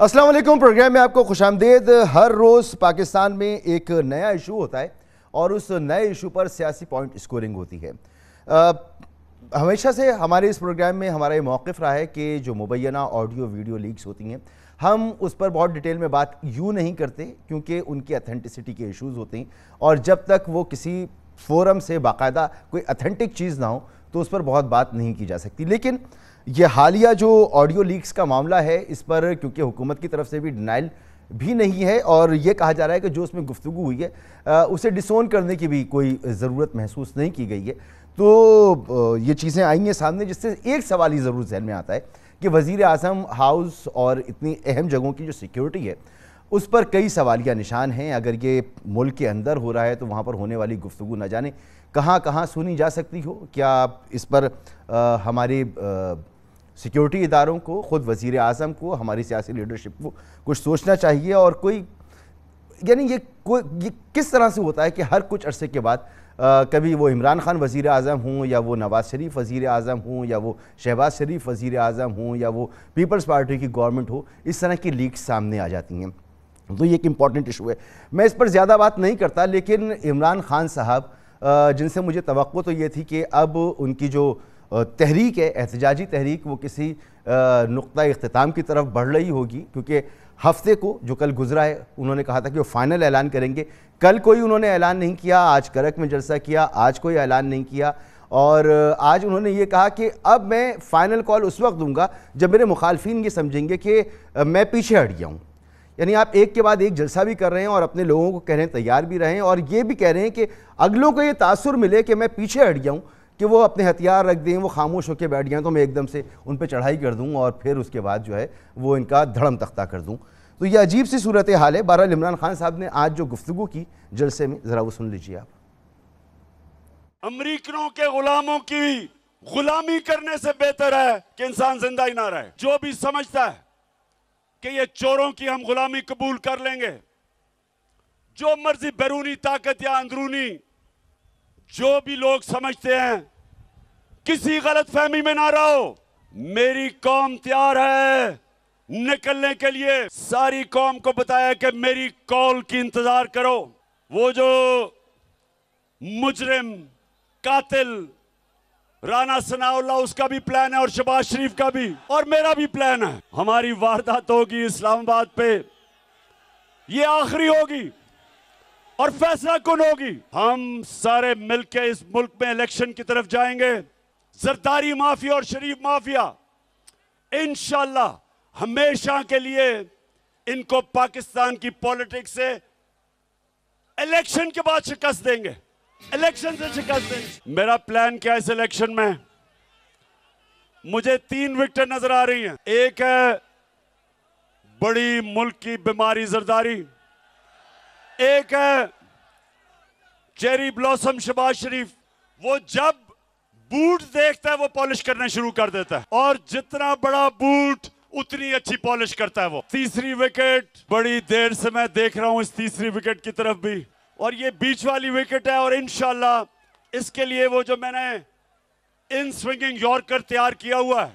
अस्सलाम वालेकुम। प्रोग्राम में आपको खुशामदीद। हर रोज़ पाकिस्तान में एक नया इशू होता है और उस नए इशू पर सियासी पॉइंट स्कोरिंग होती है। हमेशा से हमारे इस प्रोग्राम में हमारा ये मौक़िफ़ रहा है कि जो मुबैना ऑडियो वीडियो लीक्स होती हैं हम उस पर बहुत डिटेल में बात यूँ नहीं करते क्योंकि उनकी अथेंटिसिटी के इशूज़ होते हैं और जब तक वो किसी फोरम से बाकायदा कोई अथेंटिक चीज़ ना हो तो उस पर बहुत बात नहीं की जा सकती। लेकिन ये हालिया जो ऑडियो लीक्स का मामला है इस पर क्योंकि हुकूमत की तरफ से भी डिनाइल भी नहीं है और ये कहा जा रहा है कि जो उसमें गुफ्तगू हुई है उसे डिसोन करने की भी कोई ज़रूरत महसूस नहीं की गई है। तो ये चीज़ें आई हैं सामने जिससे एक सवाल ही ज़रूर जहन में आता है कि वज़ीर आज़म हाउस और इतनी अहम जगहों की जो सिक्योरिटी है उस पर कई सवालिया निशान हैं। अगर ये मुल्क के अंदर हो रहा है तो वहाँ पर होने वाली गुफ्तगू न जाने कहाँ कहाँ सुनी जा सकती हो। क्या इस पर हमारे सिक्योरिटी इदारों को, ख़ुद वज़ीर आज़म को, हमारी सियासी लीडरशिप को कुछ सोचना चाहिए और कोई यानी ये किस तरह से होता है कि हर कुछ अरसे के बाद कभी वो इमरान खान वज़ीर आज़म हों या वो नवाज़ शरीफ वज़ीर आज़म हों या वो शहबाज शरीफ वज़ीर आज़म हों या वो पीपल्स पार्टी की गवर्नमेंट हो, इस तरह की लीक्स सामने आ जाती हैं। तो ये एक इम्पॉर्टेंट इशू है। मैं इस पर ज़्यादा बात नहीं करता, लेकिन इमरान खान साहब जिनसे मुझे तवक्को तो ये थी कि अब उनकी जो तहरीक है, एहतजाजी तहरीक, वो किसी नुक्ता इख्तिताम की तरफ बढ़ रही होगी क्योंकि हफ्ते को जो कल गुजरा है उन्होंने कहा था कि वो फाइनल ऐलान करेंगे। कल कोई उन्होंने ऐलान नहीं किया, आज करक में जलसा किया, आज कोई ऐलान नहीं किया और आज उन्होंने ये कहा कि अब मैं फ़ाइनल कॉल उस वक्त दूंगा जब मेरे मुखालफिन ये समझेंगे कि मैं पीछे हट गया हूँ। यानी आप एक के बाद एक जलसा भी कर रहे हैं और अपने लोगों को कहने तैयार भी रहें और ये भी कह रहे हैं कि अगलों को ये तासुर मिले कि मैं पीछे हट गया हूँ, कि वो अपने हथियार रख दें, वो खामोश होकर बैठ जाएँ तो मैं एकदम से उन पर चढ़ाई कर दूँ और फिर उसके बाद जो है वो इनका धड़म तख्ता कर दूँ। तो ये अजीब सी सूरत हाल है। बहरहाल इमरान खान साहब ने आज जो गुफ्तगू की जलसे में, ज़रा वो सुन लीजिए आप। अमरीकनों के गुलामों की गुलामी करने से बेहतर है कि इंसान जिंदा ही ना रहे। जो भी समझता है कि ये चोरों की हम गुलामी कबूल कर लेंगे, जो मर्जी बैरूनी ताकत या अंदरूनी जो भी लोग समझते हैं, किसी गलत फहमी में ना रहो। मेरी कौम तैयार है निकलने के लिए। सारी कौम को बताया कि मेरी कॉल की इंतजार करो। वो जो मुजरिम कातिल राना सनाउल्लाह, उसका भी प्लान है और शहबाज शरीफ का भी और मेरा भी प्लान है। हमारी वारदात होगी इस्लामाबाद पे, ये आखिरी होगी और फैसला कुन होगी। हम सारे मिलकर इस मुल्क में इलेक्शन की तरफ जाएंगे। जरदारी माफिया और शरीफ माफिया इंशाल्लाह हमेशा के लिए इनको पाकिस्तान की पॉलिटिक्स से इलेक्शन के बाद शिकस्त देंगे, इलेक्शन से शिकस्त देंगे। मेरा प्लान क्या है इस इलेक्शन में? मुझे 3 विकेट नजर आ रही हैं। एक है बड़ी मुल्क की बीमारी जरदारी, एक है चेरी ब्लॉसम शहबाज शरीफ, वो जब बूट देखता है वो पॉलिश करना शुरू कर देता है और जितना बड़ा बूट उतनी अच्छी पॉलिश करता है वो। तीसरी विकेट, बड़ी देर से मैं देख रहा हूं इस तीसरी विकेट की तरफ भी, और ये बीच वाली विकेट है और इंशाल्लाह इसके लिए वो जो मैंने इन स्विंगिंग यॉर्कर तैयार किया हुआ है,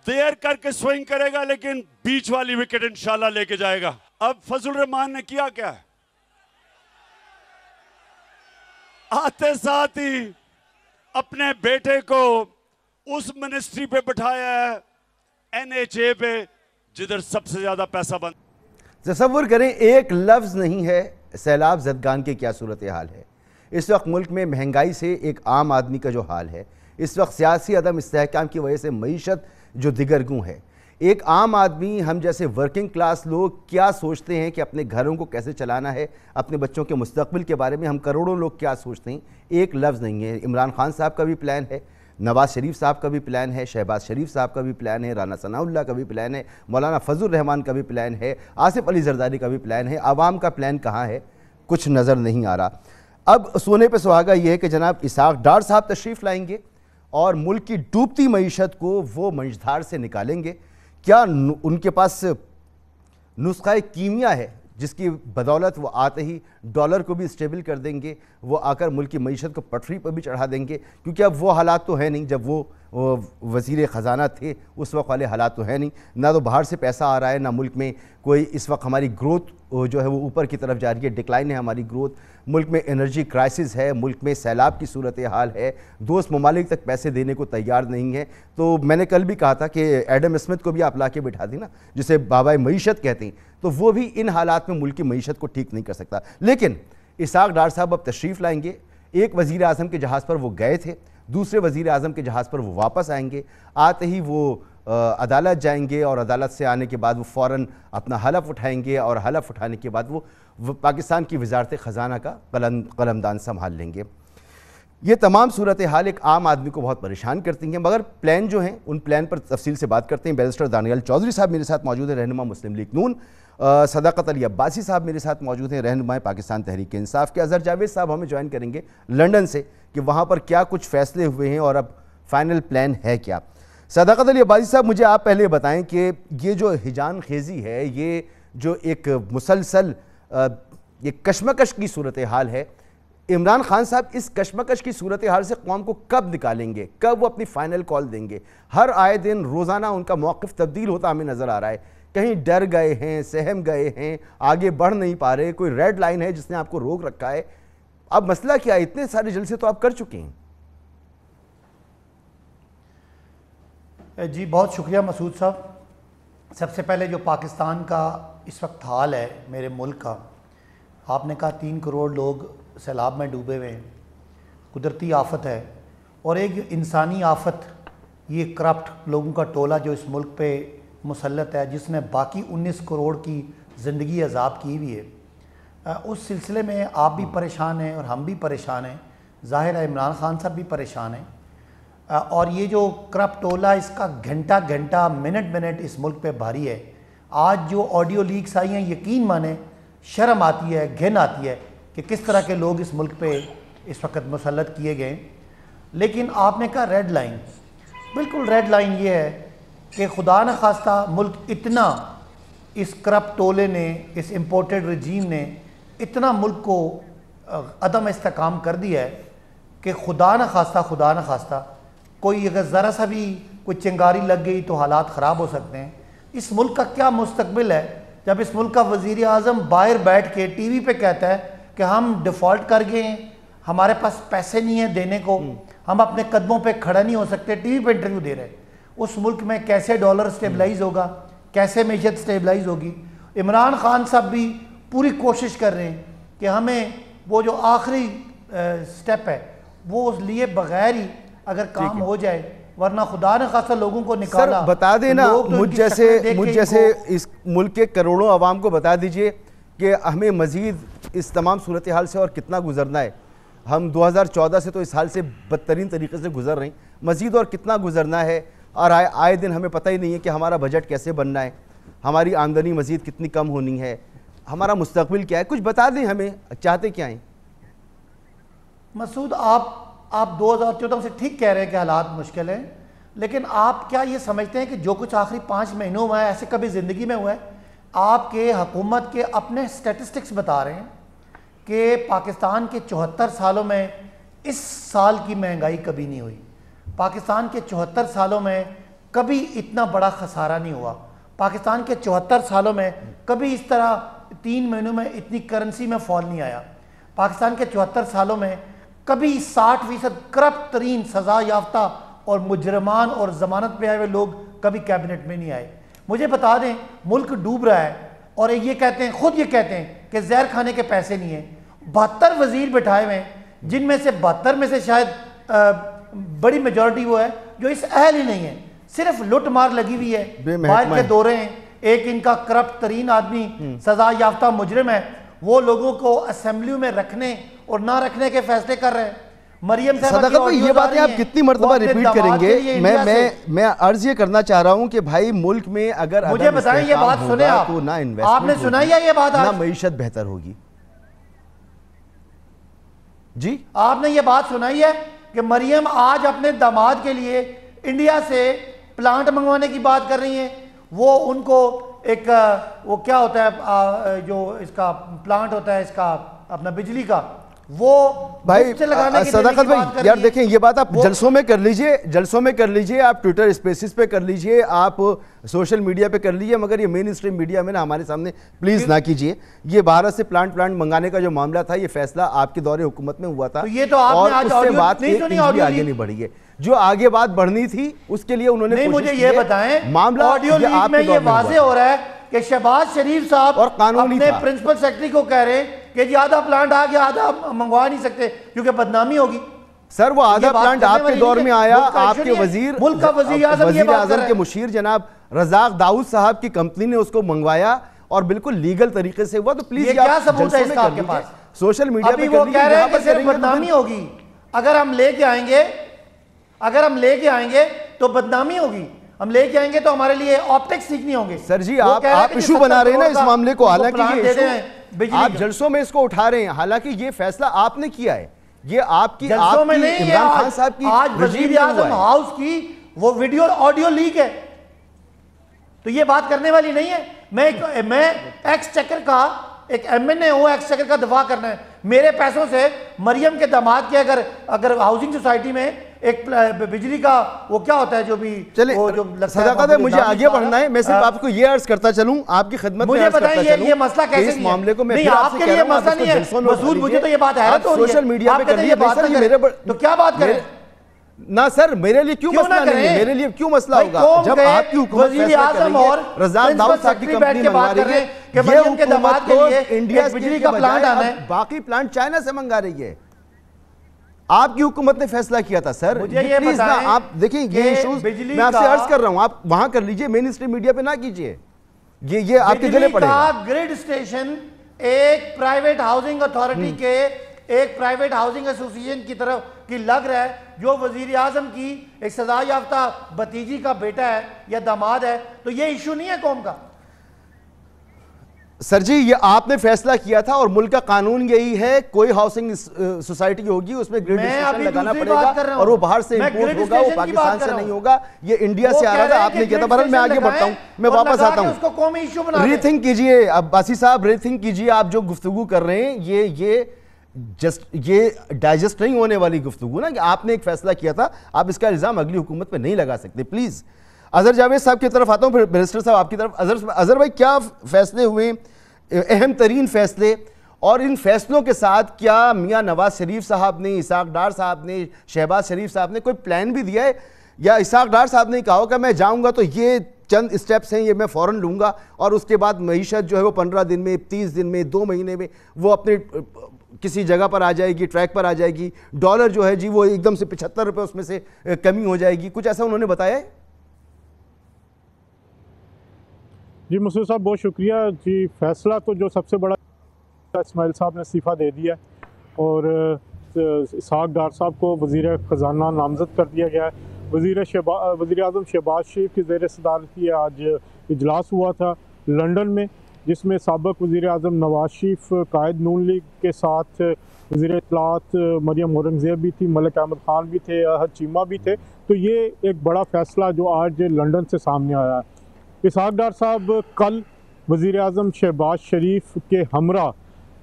देर करके स्विंग करेगा लेकिन बीच वाली विकेट इंशाल्लाह लेके जाएगा। अब फजल रहमान ने किया क्या है? आते साथ ही अपने बेटे को उस मिनिस्ट्री पे बिठाया है NHA पे जिधर सबसे ज्यादा पैसा बन। तसव्वुर करें एक लफ्ज़ नहीं है सैलाब ज़दगान की क्या सूरत हाल है। इस वक्त मुल्क में महंगाई से एक आम आदमी का जो हाल है, इस वक्त सियासी अदम इस्तेहकाम की वजह से मईशत जो दिगरगूं है, एक आम आदमी, हम जैसे वर्किंग क्लास लोग क्या सोचते हैं कि अपने घरों को कैसे चलाना है, अपने बच्चों के मुस्तकबिल के बारे में हम करोड़ों लोग क्या सोचते हैं, एक लफ्ज़ नहीं है। इमरान खान साहब का भी प्लान है, नवाज़ शरीफ साहब का भी प्लान है, शहबाज शरीफ साहब का भी प्लान है, राना सनाउल्लाह का भी प्लान है, मौलाना फजल रहमान का भी प्लान है, आसिफ अली जरदारी का भी प्लान है। आवाम का प्लान कहाँ है? कुछ नज़र नहीं आ रहा। अब सोने पे सुहागा ये है कि जनाब इसहाक डार साहब तशरीफ़ लाएंगे और मुल्क की डूबती मईशत को वो मंझधार से निकालेंगे। क्या उनके पास नुस्खा कीमिया है जिसकी बदौलत वो आते ही डॉलर को भी स्टेबल कर देंगे, वो आकर मुल्क की मईशत को पटरी पर भी चढ़ा देंगे? क्योंकि अब वो हालात तो है नहीं जब वो वज़ीर ख़जाना थे, उस वक्त वाले हालात तो है नहीं, ना तो बाहर से पैसा आ रहा है, ना मुल्क में कोई इस वक्त हमारी ग्रोथ जो है वो ऊपर की तरफ जा रही है, डिक्लाइन है हमारी ग्रोथ, मुल्क में एनर्जी क्राइसिस है, मुल्क में सैलाब की सूरत हाल है, दोस्त ममालिक तक पैसे देने को तैयार नहीं है। तो मैंने कल भी कहा था कि एडम स्मिथ को भी आप ला के बिठा दी ना, जिसे बाबा मईशत कहते हैं, तो वो भी इन हालात में मुल्क की मईशत को ठीक नहीं कर सकता। लेकिन इसाक डार साहब अब तशरीफ़ लाएंगे, एक वज़ीर आज़म के जहाज़ पर वो गए थे, दूसरे वज़ीर आज़म के जहाज़ पर वो वापस आएंगे, आते ही वो अदालत जाएंगे और अदालत से आने के बाद वो फ़ौरन अपना हलफ उठाएंगे और हलफ उठाने के बाद वो पाकिस्तान की वज़ारत ख़जाना का कलमदान संभाल लेंगे। ये तमाम सूरत हाल एक आम आदमी को बहुत परेशान करती हैं, मगर प्लान जो हैं उन प्लान पर तफसील से बात करते हैं। बैरिस्टर दानियाल चौधरी साहब मेरे साथ मौजूद हैं, रहनुमा मुस्लिम लीग नून। सदाकत अली अब्बासी साहब मेरे साथ मौजूद हैं, रहनुमा पाकिस्तान तहरीक इंसाफ के। अज़हर जावेद साहब हमें ज्वाइन करेंगे लंदन से कि वहाँ पर क्या कुछ फैसले हुए हैं और अब फाइनल प्लान है क्या। सदाकत अली अब्बासी साहब, मुझे आप पहले बताएं कि ये जो हिजान खेजी है, ये जो एक मुसलसल ये कशमकश की सूरत हाल है, इमरान खान साहब इस कशमकश की सूरत हाल से कौम को कब निकालेंगे, कब वो अपनी फाइनल कॉल देंगे? हर आए दिन रोज़ाना उनका मौक़िफ़ तब्दील होता हमें नज़र आ रहा है, कहीं डर गए हैं, सहम गए हैं, आगे बढ़ नहीं पा रहे, कोई रेड लाइन है जिसने आपको रोक रखा है। अब मसला क्या है? इतने सारे जलसे तो आप कर चुके हैं। जी बहुत शुक्रिया मसूद साहब। सबसे पहले जो पाकिस्तान का इस वक्त हाल है मेरे मुल्क का, आपने कहा 3 करोड़ लोग सैलाब में डूबे हुए हैं, कुदरती आफत है और एक इंसानी आफत, ये करप्ट लोगों का टोला जो इस मुल्क पे मुसल्लत है, जिसने बाकी 19 करोड़ की ज़िंदगी अजाब की हुई है। उस सिलसिले में आप भी परेशान हैं और हम भी परेशान हैं, ज़ाहिर है इमरान खान साहब भी परेशान हैं। और ये जो करप्ट टोला, इसका घंटा घंटा मिनट मिनट इस मुल्क पे भारी है। आज जो ऑडियो लीक्स आई हैं, यकीन माने शर्म आती है, घिन आती है कि किस तरह के लोग इस मुल्क पे इस वक्त मुसल्लत किए गए। लेकिन आपने कहा रेड लाइन, बिल्कुल रेड लाइन ये है कि खुदा न खास्ता मुल्क इतना, इस करप्ट टोले ने, इस इम्पोर्टेड रजीम ने इतना मुल्क को अदम इस्तेकाम कर दिया है कि खुदा न खास्ता कोई अगर ज़रा सा भी कोई चिंगारी लग गई तो हालात ख़राब हो सकते हैं। इस मुल्क का क्या मुस्तकबिल है जब इस मुल्क का वज़ीर आज़म बाहर बैठ के टीवी पे कहता है कि हम डिफ़ॉल्ट कर गए हैं, हमारे पास पैसे नहीं है देने को, हम अपने कदमों पे खड़ा नहीं हो सकते, टीवी पे इंटरव्यू दे रहे हैं। उस मुल्क में कैसे डॉलर स्टेबलाइज होगा, कैसे मैशत स्टेबलाइज होगी? इमरान खान साहब भी पूरी कोशिश कर रहे हैं कि हमें वो जो आखिरी स्टेप है वो लिए बगैर ही अगर काम हो जाए, वरना खुदा ने खासा लोगों को निकाला। सर बता देना, तो मुझ जैसे इस मुल्क के करोड़ों आवाम को बता दीजिए कि हमें मजीद इस तमाम सूरत हाल से और कितना गुजरना है। हम 2014 से तो इस हाल से बदतरीन तरीके से गुजर रहे हैं, मजीद और कितना गुजरना है? और आए दिन हमें पता ही नहीं है कि हमारा बजट कैसे बनना है, हमारी आमदनी मजीद कितनी कम होनी है, हमारा मुस्तकबिल क्या है, कुछ बता दें हमें, चाहते क्या हैं? मसूद, आप 2014 से ठीक कह रहे हैं कि हालात मुश्किल हैं, लेकिन आप क्या ये समझते हैं कि जो कुछ आखिरी 5 महीनों में ऐसे कभी ज़िंदगी में हुआ है? आपके हुकूमत के अपने स्टैटिस्टिक्स बता रहे हैं कि पाकिस्तान के 74 सालों में इस साल की महंगाई कभी नहीं हुई। पाकिस्तान के 74 सालों में कभी इतना बड़ा खसारा नहीं हुआ। पाकिस्तान के 74 सालों में कभी इस तरह 3 महीनों में इतनी करेंसी में फॉल नहीं आया। पाकिस्तान के 74 सालों में कभी 60% करप्ट तरीन सज़ा याफ्ता और मुजरमान और ज़मानत पे आए हुए लोग कभी कैबिनेट में नहीं आए। मुझे बता दें, मुल्क डूब रहा है और ये कहते हैं, खुद ये कहते हैं कि जहर खाने के पैसे नहीं हैं। 72 वजीर बिठाए हुए हैं, जिनमें से 72 में से शायद बड़ी मेजॉरिटी वो है जो इस अहल ही नहीं है, सिर्फ लुट मार लगी हुई है, बाहर के दौरे हैं। एक इनका करप्ट तरीन आदमी सजा याफ्ता मुजरिम है, वो लोगों को असेंबली में रखने और ना रखने के फैसले कर रहे हैं। मरियम साहब, ये बातें आप कितनी मरतबा रिपीट करेंगे? मैं अर्ज ये करना चाह रहा हूं कि भाई मुल्क में अगर मुझे बताएं, ये बात सुने आप, तो ना आपने सुनाई है ये बात? ना मईशत बेहतर होगी। जी आपने ये बात सुनाई है कि मरियम आज अपने दामाद के लिए इंडिया से प्लांट मंगवाने की बात कर रही है? वो उनको एक वो क्या होता है जो इसका प्लांट होता है, इसका अपना बिजली का, वो भाई सदाकत भाई यार देखें, ये बात आप जलसों में कर लीजिए, जलसों में कर लीजिए, आप ट्विटर स्पेसिस पे कर लीजिए, आप सोशल मीडिया पे कर लीजिए, मगर ये मेन स्ट्रीम मीडिया में ना हमारे सामने प्लीज ना कीजिए। ये भारत से प्लांट मंगाने का जो मामला था, ये फैसला आपके दौरे हुकूमत में हुआ था, तो ये तो आपने और आज उससे बात आगे नहीं बढ़ी है। जो आगे बात बढ़नी थी उसके लिए उन्होंने नहीं, मुझे ये बताएं, मामला ऑडियो लीक में ये वाज़ेह हो रहा है कि शहबाज शरीफ साहब और कानूनी अपने प्रिंसिपल सेक्रेटरी को कह रहे हैं कि जी आधा प्लांट आ गया, आधा मंगवा नहीं सकते क्योंकि बदनामी होगी। सर वो आधा प्लांट आपके दौर में आया, आपके मुल्क का वजीर आज़म के मुशीर जनाब रज़ाक दाऊद साहब की कंपनी ने उसको मंगवाया और बिल्कुल लीगल तरीके से हुआ। तो प्लीज क्या सबूत है इसका आपके पास? सोशल मीडिया पे वो कह रहे हैं कि सिर्फ बदनामी होगी, अगर हम लेके आएंगे तो बदनामी होगी, हम लेके आएंगे तो हमारे लिए ऑप्टिक्स ठीक नहीं होंगे। सर जी आप इशू बना रहे हैं ना इस मामले को, हालांकि आप जलसों में इसको उठा रहे हैं, हालांकि ये फैसला आपने किया है, ये आपकी इमरान खान साहब की आज वजीर आज़म हाउस की वो वीडियो ऑडियो लीक है, तो ये बात करने वाली नहीं है। मैं एक्सचेकर का एक एमएनए हूं, एक्सचेकर का दफा करना है। मेरे पैसों से मरियम के दामाद के अगर हाउसिंग सोसाइटी में एक बिजली का वो क्या होता है जो भी सदाकत है, मुझे आगे बढ़ना है। मैं सिर्फ आपको ये अर्ज करता चलूं, आपकी खिदमत में अर्ज करता चलूं, ये मसला कैसे इस मामले को मैं आपके लिए मसला नहीं है मसूद, मुझे तो ये बात है सोशल मीडिया पे कर लीजिए, तो क्या बात करें ना सर, मेरे लिए क्यों मसला नहीं है? मेरे लिए क्यों मसला होगा जब आपकी हुकूमत फैसला कर रही है, रज़ाक दाऊद साहब की कंपनी मंगा रही है, ये हुकूमत को इंडिया बिजली का प्लांट आना है, बाकी प्लांट चाइना से मंगा रही है। आपकी हुकूमत ने फैसला किया था सर, प्लीज ना आप देखिए ये इश्यूज मैं आपसे अर्ज कर रहा हूं, आप वहां कर लीजिए, मेन स्ट्रीम मीडिया पे ना कीजिए, ये आपके गले पड़ेगा। ग्रिड स्टेशन एक प्राइवेट हाउसिंग अथॉरिटी के एक प्राइवेट हाउसिंग एसोसिएशन की तरफ की लग रहा है, जो वजीर आजम की एक सजा याफ्ता भतीजी का बेटा है या दामाद है, तो ये इशू नहीं है कौम का। सर जी ये आपने फैसला किया था और मुल्क का कानून यही है, कोई हाउसिंग सोसाइटी होगी उसमें ग्रिड स्टेशन लगाना पड़ेगा और वो बाहर से इंपोर्ट होगा, वो पाकिस्तान से नहीं होगा, ये इंडिया से आ रहा था, आपने किया था। बहरहाल मैं आगे बढ़ता हूं, मैं वापस आता हूं। रीथिंक कीजिए अब्बासी साहब, रीथिंक कीजिए, आप जो गुफ्तगू कर रहे हैं ये डाइजेस्ट नहीं होने वाली गुफ्तगू ना, कि आपने एक फैसला किया था, आप इसका इल्जाम अगली हुकूमत पे नहीं लगा सकते। प्लीज अजहर जावेद साहब की तरफ आता हूं, फिर बैरिस्टर साहब आपकी तरफ। अजहर भाई क्या फैसले हुए, अहम तरीन फैसले, और इन फैसलों के साथ क्या मियां नवाज शरीफ साहब ने, इसाक डार साहब ने, शहबाज शरीफ साहब ने कोई प्लान भी दिया है, या इसाक डार साहब ने कहा होगा मैं जाऊंगा तो ये चंद स्टेप्स हैं, ये मैं फौरन लूंगा और उसके बाद मईशत जो है वो 15 दिन में, 30 दिन में, 2 महीने में वो अपने किसी जगह पर आ जाएगी, ट्रैक पर आ जाएगी, डॉलर जो है जी वो एकदम से 75 रुपये उसमें से कमी हो जाएगी, कुछ ऐसा उन्होंने बताया है? जी मसूद साहब बहुत शुक्रिया जी। फैसला तो जो सबसे बड़ा, इस्माइल साहब ने इस्तीफ़ा दे दिया और इसाक डार साहब को वज़ीर ख़जाना नामज़द कर दिया गया है। वज़ीर आज़म शहबाज शरीफ की ज़ेर सदारती आज इजलास हुआ था लंदन में, जिसमें साबिक़ वज़ीर आज़म नवाज शरीफ, कायद नून लीग के साथ वज़ीर इत्तलात मरियम औरंगज़ेब भी थी, मलिक अहमद ख़ान भी थे, अहद चीमा भी थे। तो ये एक बड़ा फ़ैसला जो आज लंदन से सामने आया है। इसाक डार साहब कल वज़ीर आज़म शहबाज शरीफ के हमरा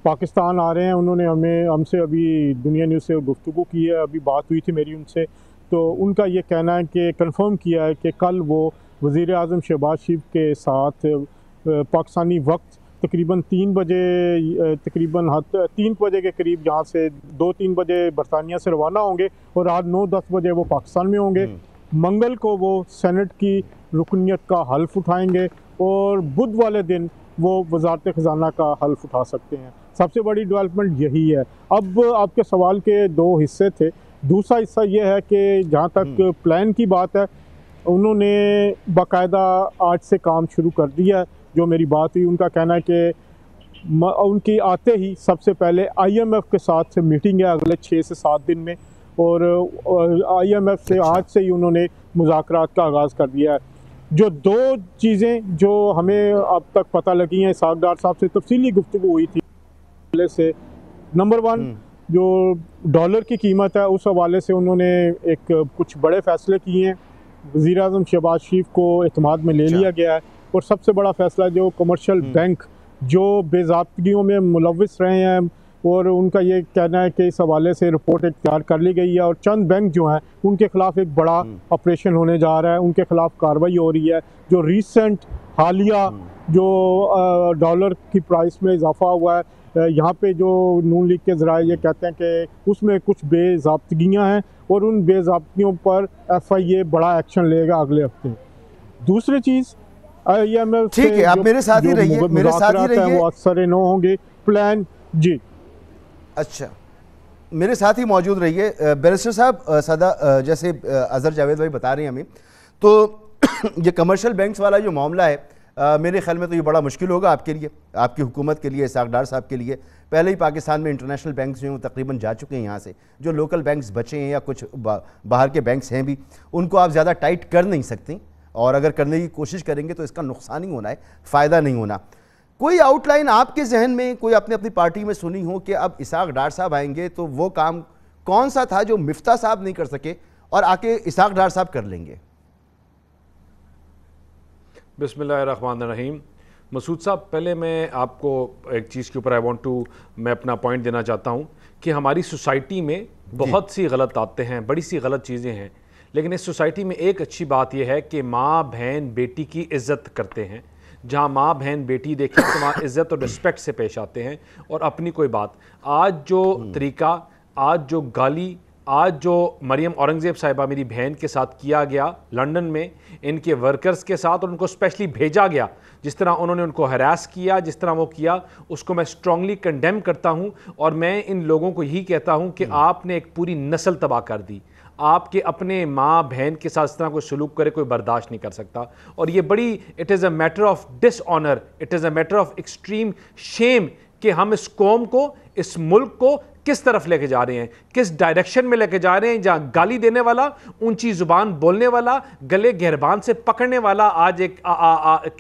पाकिस्तान आ रहे हैं। उन्होंने हमसे अभी दुनिया न्यूज़ से गुफ्तगू की है, अभी बात हुई थी मेरी उनसे, तो उनका ये कहना है कि कंफर्म किया है कि कल वो वज़ीर आज़म शहबाज शरीफ के साथ पाकिस्तानी वक्त तकरीबन 3 बजे के करीब यहाँ से 2-3 बजे बरतानिया से रवाना होंगे और रात 9-10 बजे वो पाकिस्तान में होंगे। मंगल को वो सेनेट की रुकनियत का हल्फ उठाएंगे और बुध वाले दिन वो वज़ारत ख़जाना का हल्फ उठा सकते हैं। सबसे बड़ी डेवलपमेंट यही है। अब आपके सवाल के 2 हिस्से थे। दूसरा हिस्सा ये है कि जहाँ तक प्लान की बात है, उन्होंने बाकायदा आज से काम शुरू कर दिया है। जो मेरी बात हुई, उनका कहना है कि उनकी आते ही सबसे पहले IMF के साथ मीटिंग है अगले 6 से 7 दिन में, और IMF से आज से ही उन्होंने मुज़ाकरात का आगाज़ कर दिया है। जो 2 चीज़ें जो हमें अब तक पता लगी हैं, इसाक डार साहब से तफसीली गुफ्तगू हुई थी से, नंबर 1 जो डॉलर की कीमत है उस हवाले से उन्होंने कुछ बड़े फ़ैसले किए हैं। वज़ीर आज़म शहबाज शरीफ को एतमाद में ले लिया गया है। और सबसे बड़ा फ़ैसला जो कमर्शियल बैंक जो बेज़ाब्तगियों में मुलव्विस रहे हैं, और उनका ये कहना है कि इस हवाले से रिपोर्ट एक तैयार कर ली गई है और चंद बैंक जो हैं उनके खिलाफ एक बड़ा ऑपरेशन होने जा रहा है, उनके खिलाफ कार्रवाई हो रही है। जो रिसेंट हालिया जो डॉलर की प्राइस में इजाफा हुआ है, यहाँ पे जो नून लीग के ज़राए ये कहते हैं कि उसमें कुछ बेज़ाब्तगियाँ हैं और उन बेज़ाब्तगियों पर FIA बड़ा एक्शन लेगा अगले हफ्ते। दूसरी चीज़ IMF ठीक है, आप मेरे साथ ही रहिए, मेरे साथ ही रहिए, वो असर नो होंगे प्लान जी। अच्छा, मेरे साथ ही मौजूद रहिए। बैरिस्टर साहब, सदा जैसे अजहर जावेद भाई बता रहे हैं हमें, तो ये कमर्शियल बैंक्स वाला जो मामला है, मेरे ख्याल में तो ये बड़ा मुश्किल होगा आपके लिए, आपकी हुकूमत के लिए, इसहाक डार साहब के लिए। पहले ही पाकिस्तान में इंटरनेशनल बैंक्स जो हैं वो तकरीबन जा चुके हैं यहाँ से। जो लोकल बैंक्स बचे हैं या कुछ बाहर के बैंक्स हैं भी, उनको आप ज़्यादा टाइट कर नहीं सकती, और अगर करने की कोशिश करेंगे तो इसका नुकसान ही होना है, फ़ायदा नहीं होना। कोई आउटलाइन आपके जहन में, कोई अपनी अपनी पार्टी में सुनी हो कि अब इसहाक डार साहब आएंगे तो वो काम कौन सा था जो मिफ्ता साहब नहीं कर सके और आके इसहाक डार साहब कर लेंगे? बिस्मिल्लाहिर्रहमानिर्रहीम। मसूद साहब, पहले मैं आपको एक चीज़ के ऊपर मैं अपना पॉइंट देना चाहता हूँ कि हमारी सोसाइटी में बहुत सी गलत आदतें हैं, बड़ी सी गलत चीज़ें हैं, लेकिन इस सोसाइटी में एक अच्छी बात यह है कि माँ बहन बेटी की इज़्ज़त करते हैं। जहाँ माँ बहन बेटी देखें तो वहाँ इज़्ज़त और रिस्पेक्ट से पेश आते हैं और अपनी कोई बात। आज जो तरीका, आज जो गाली, आज जो मरियम औरंगज़ेब साहिबा मेरी बहन के साथ किया गया लंदन में, इनके वर्कर्स के साथ, और उनको स्पेशली भेजा गया, जिस तरह उन्होंने उनको हरास किया, जिस तरह वो किया, उसको मैं स्ट्रांगली कंडेम करता हूँ। और मैं इन लोगों को यही कहता हूँ कि आपने एक पूरी नस्ल तबाह कर दी। आपके अपने माँ बहन के साथ इस तरह कोई सलूक करे, कोई बर्दाश्त नहीं कर सकता। और ये बड़ी, it is a matter of dishonour, it is a matter of extreme shame कि हम इस कौम को, इस मुल्क को किस तरफ लेके जा रहे हैं, किस डायरेक्शन में लेके जा रहे हैं, जहां गाली देने वाला, ऊंची जुबान बोलने वाला, गले गिरबान से पकड़ने वाला आज एक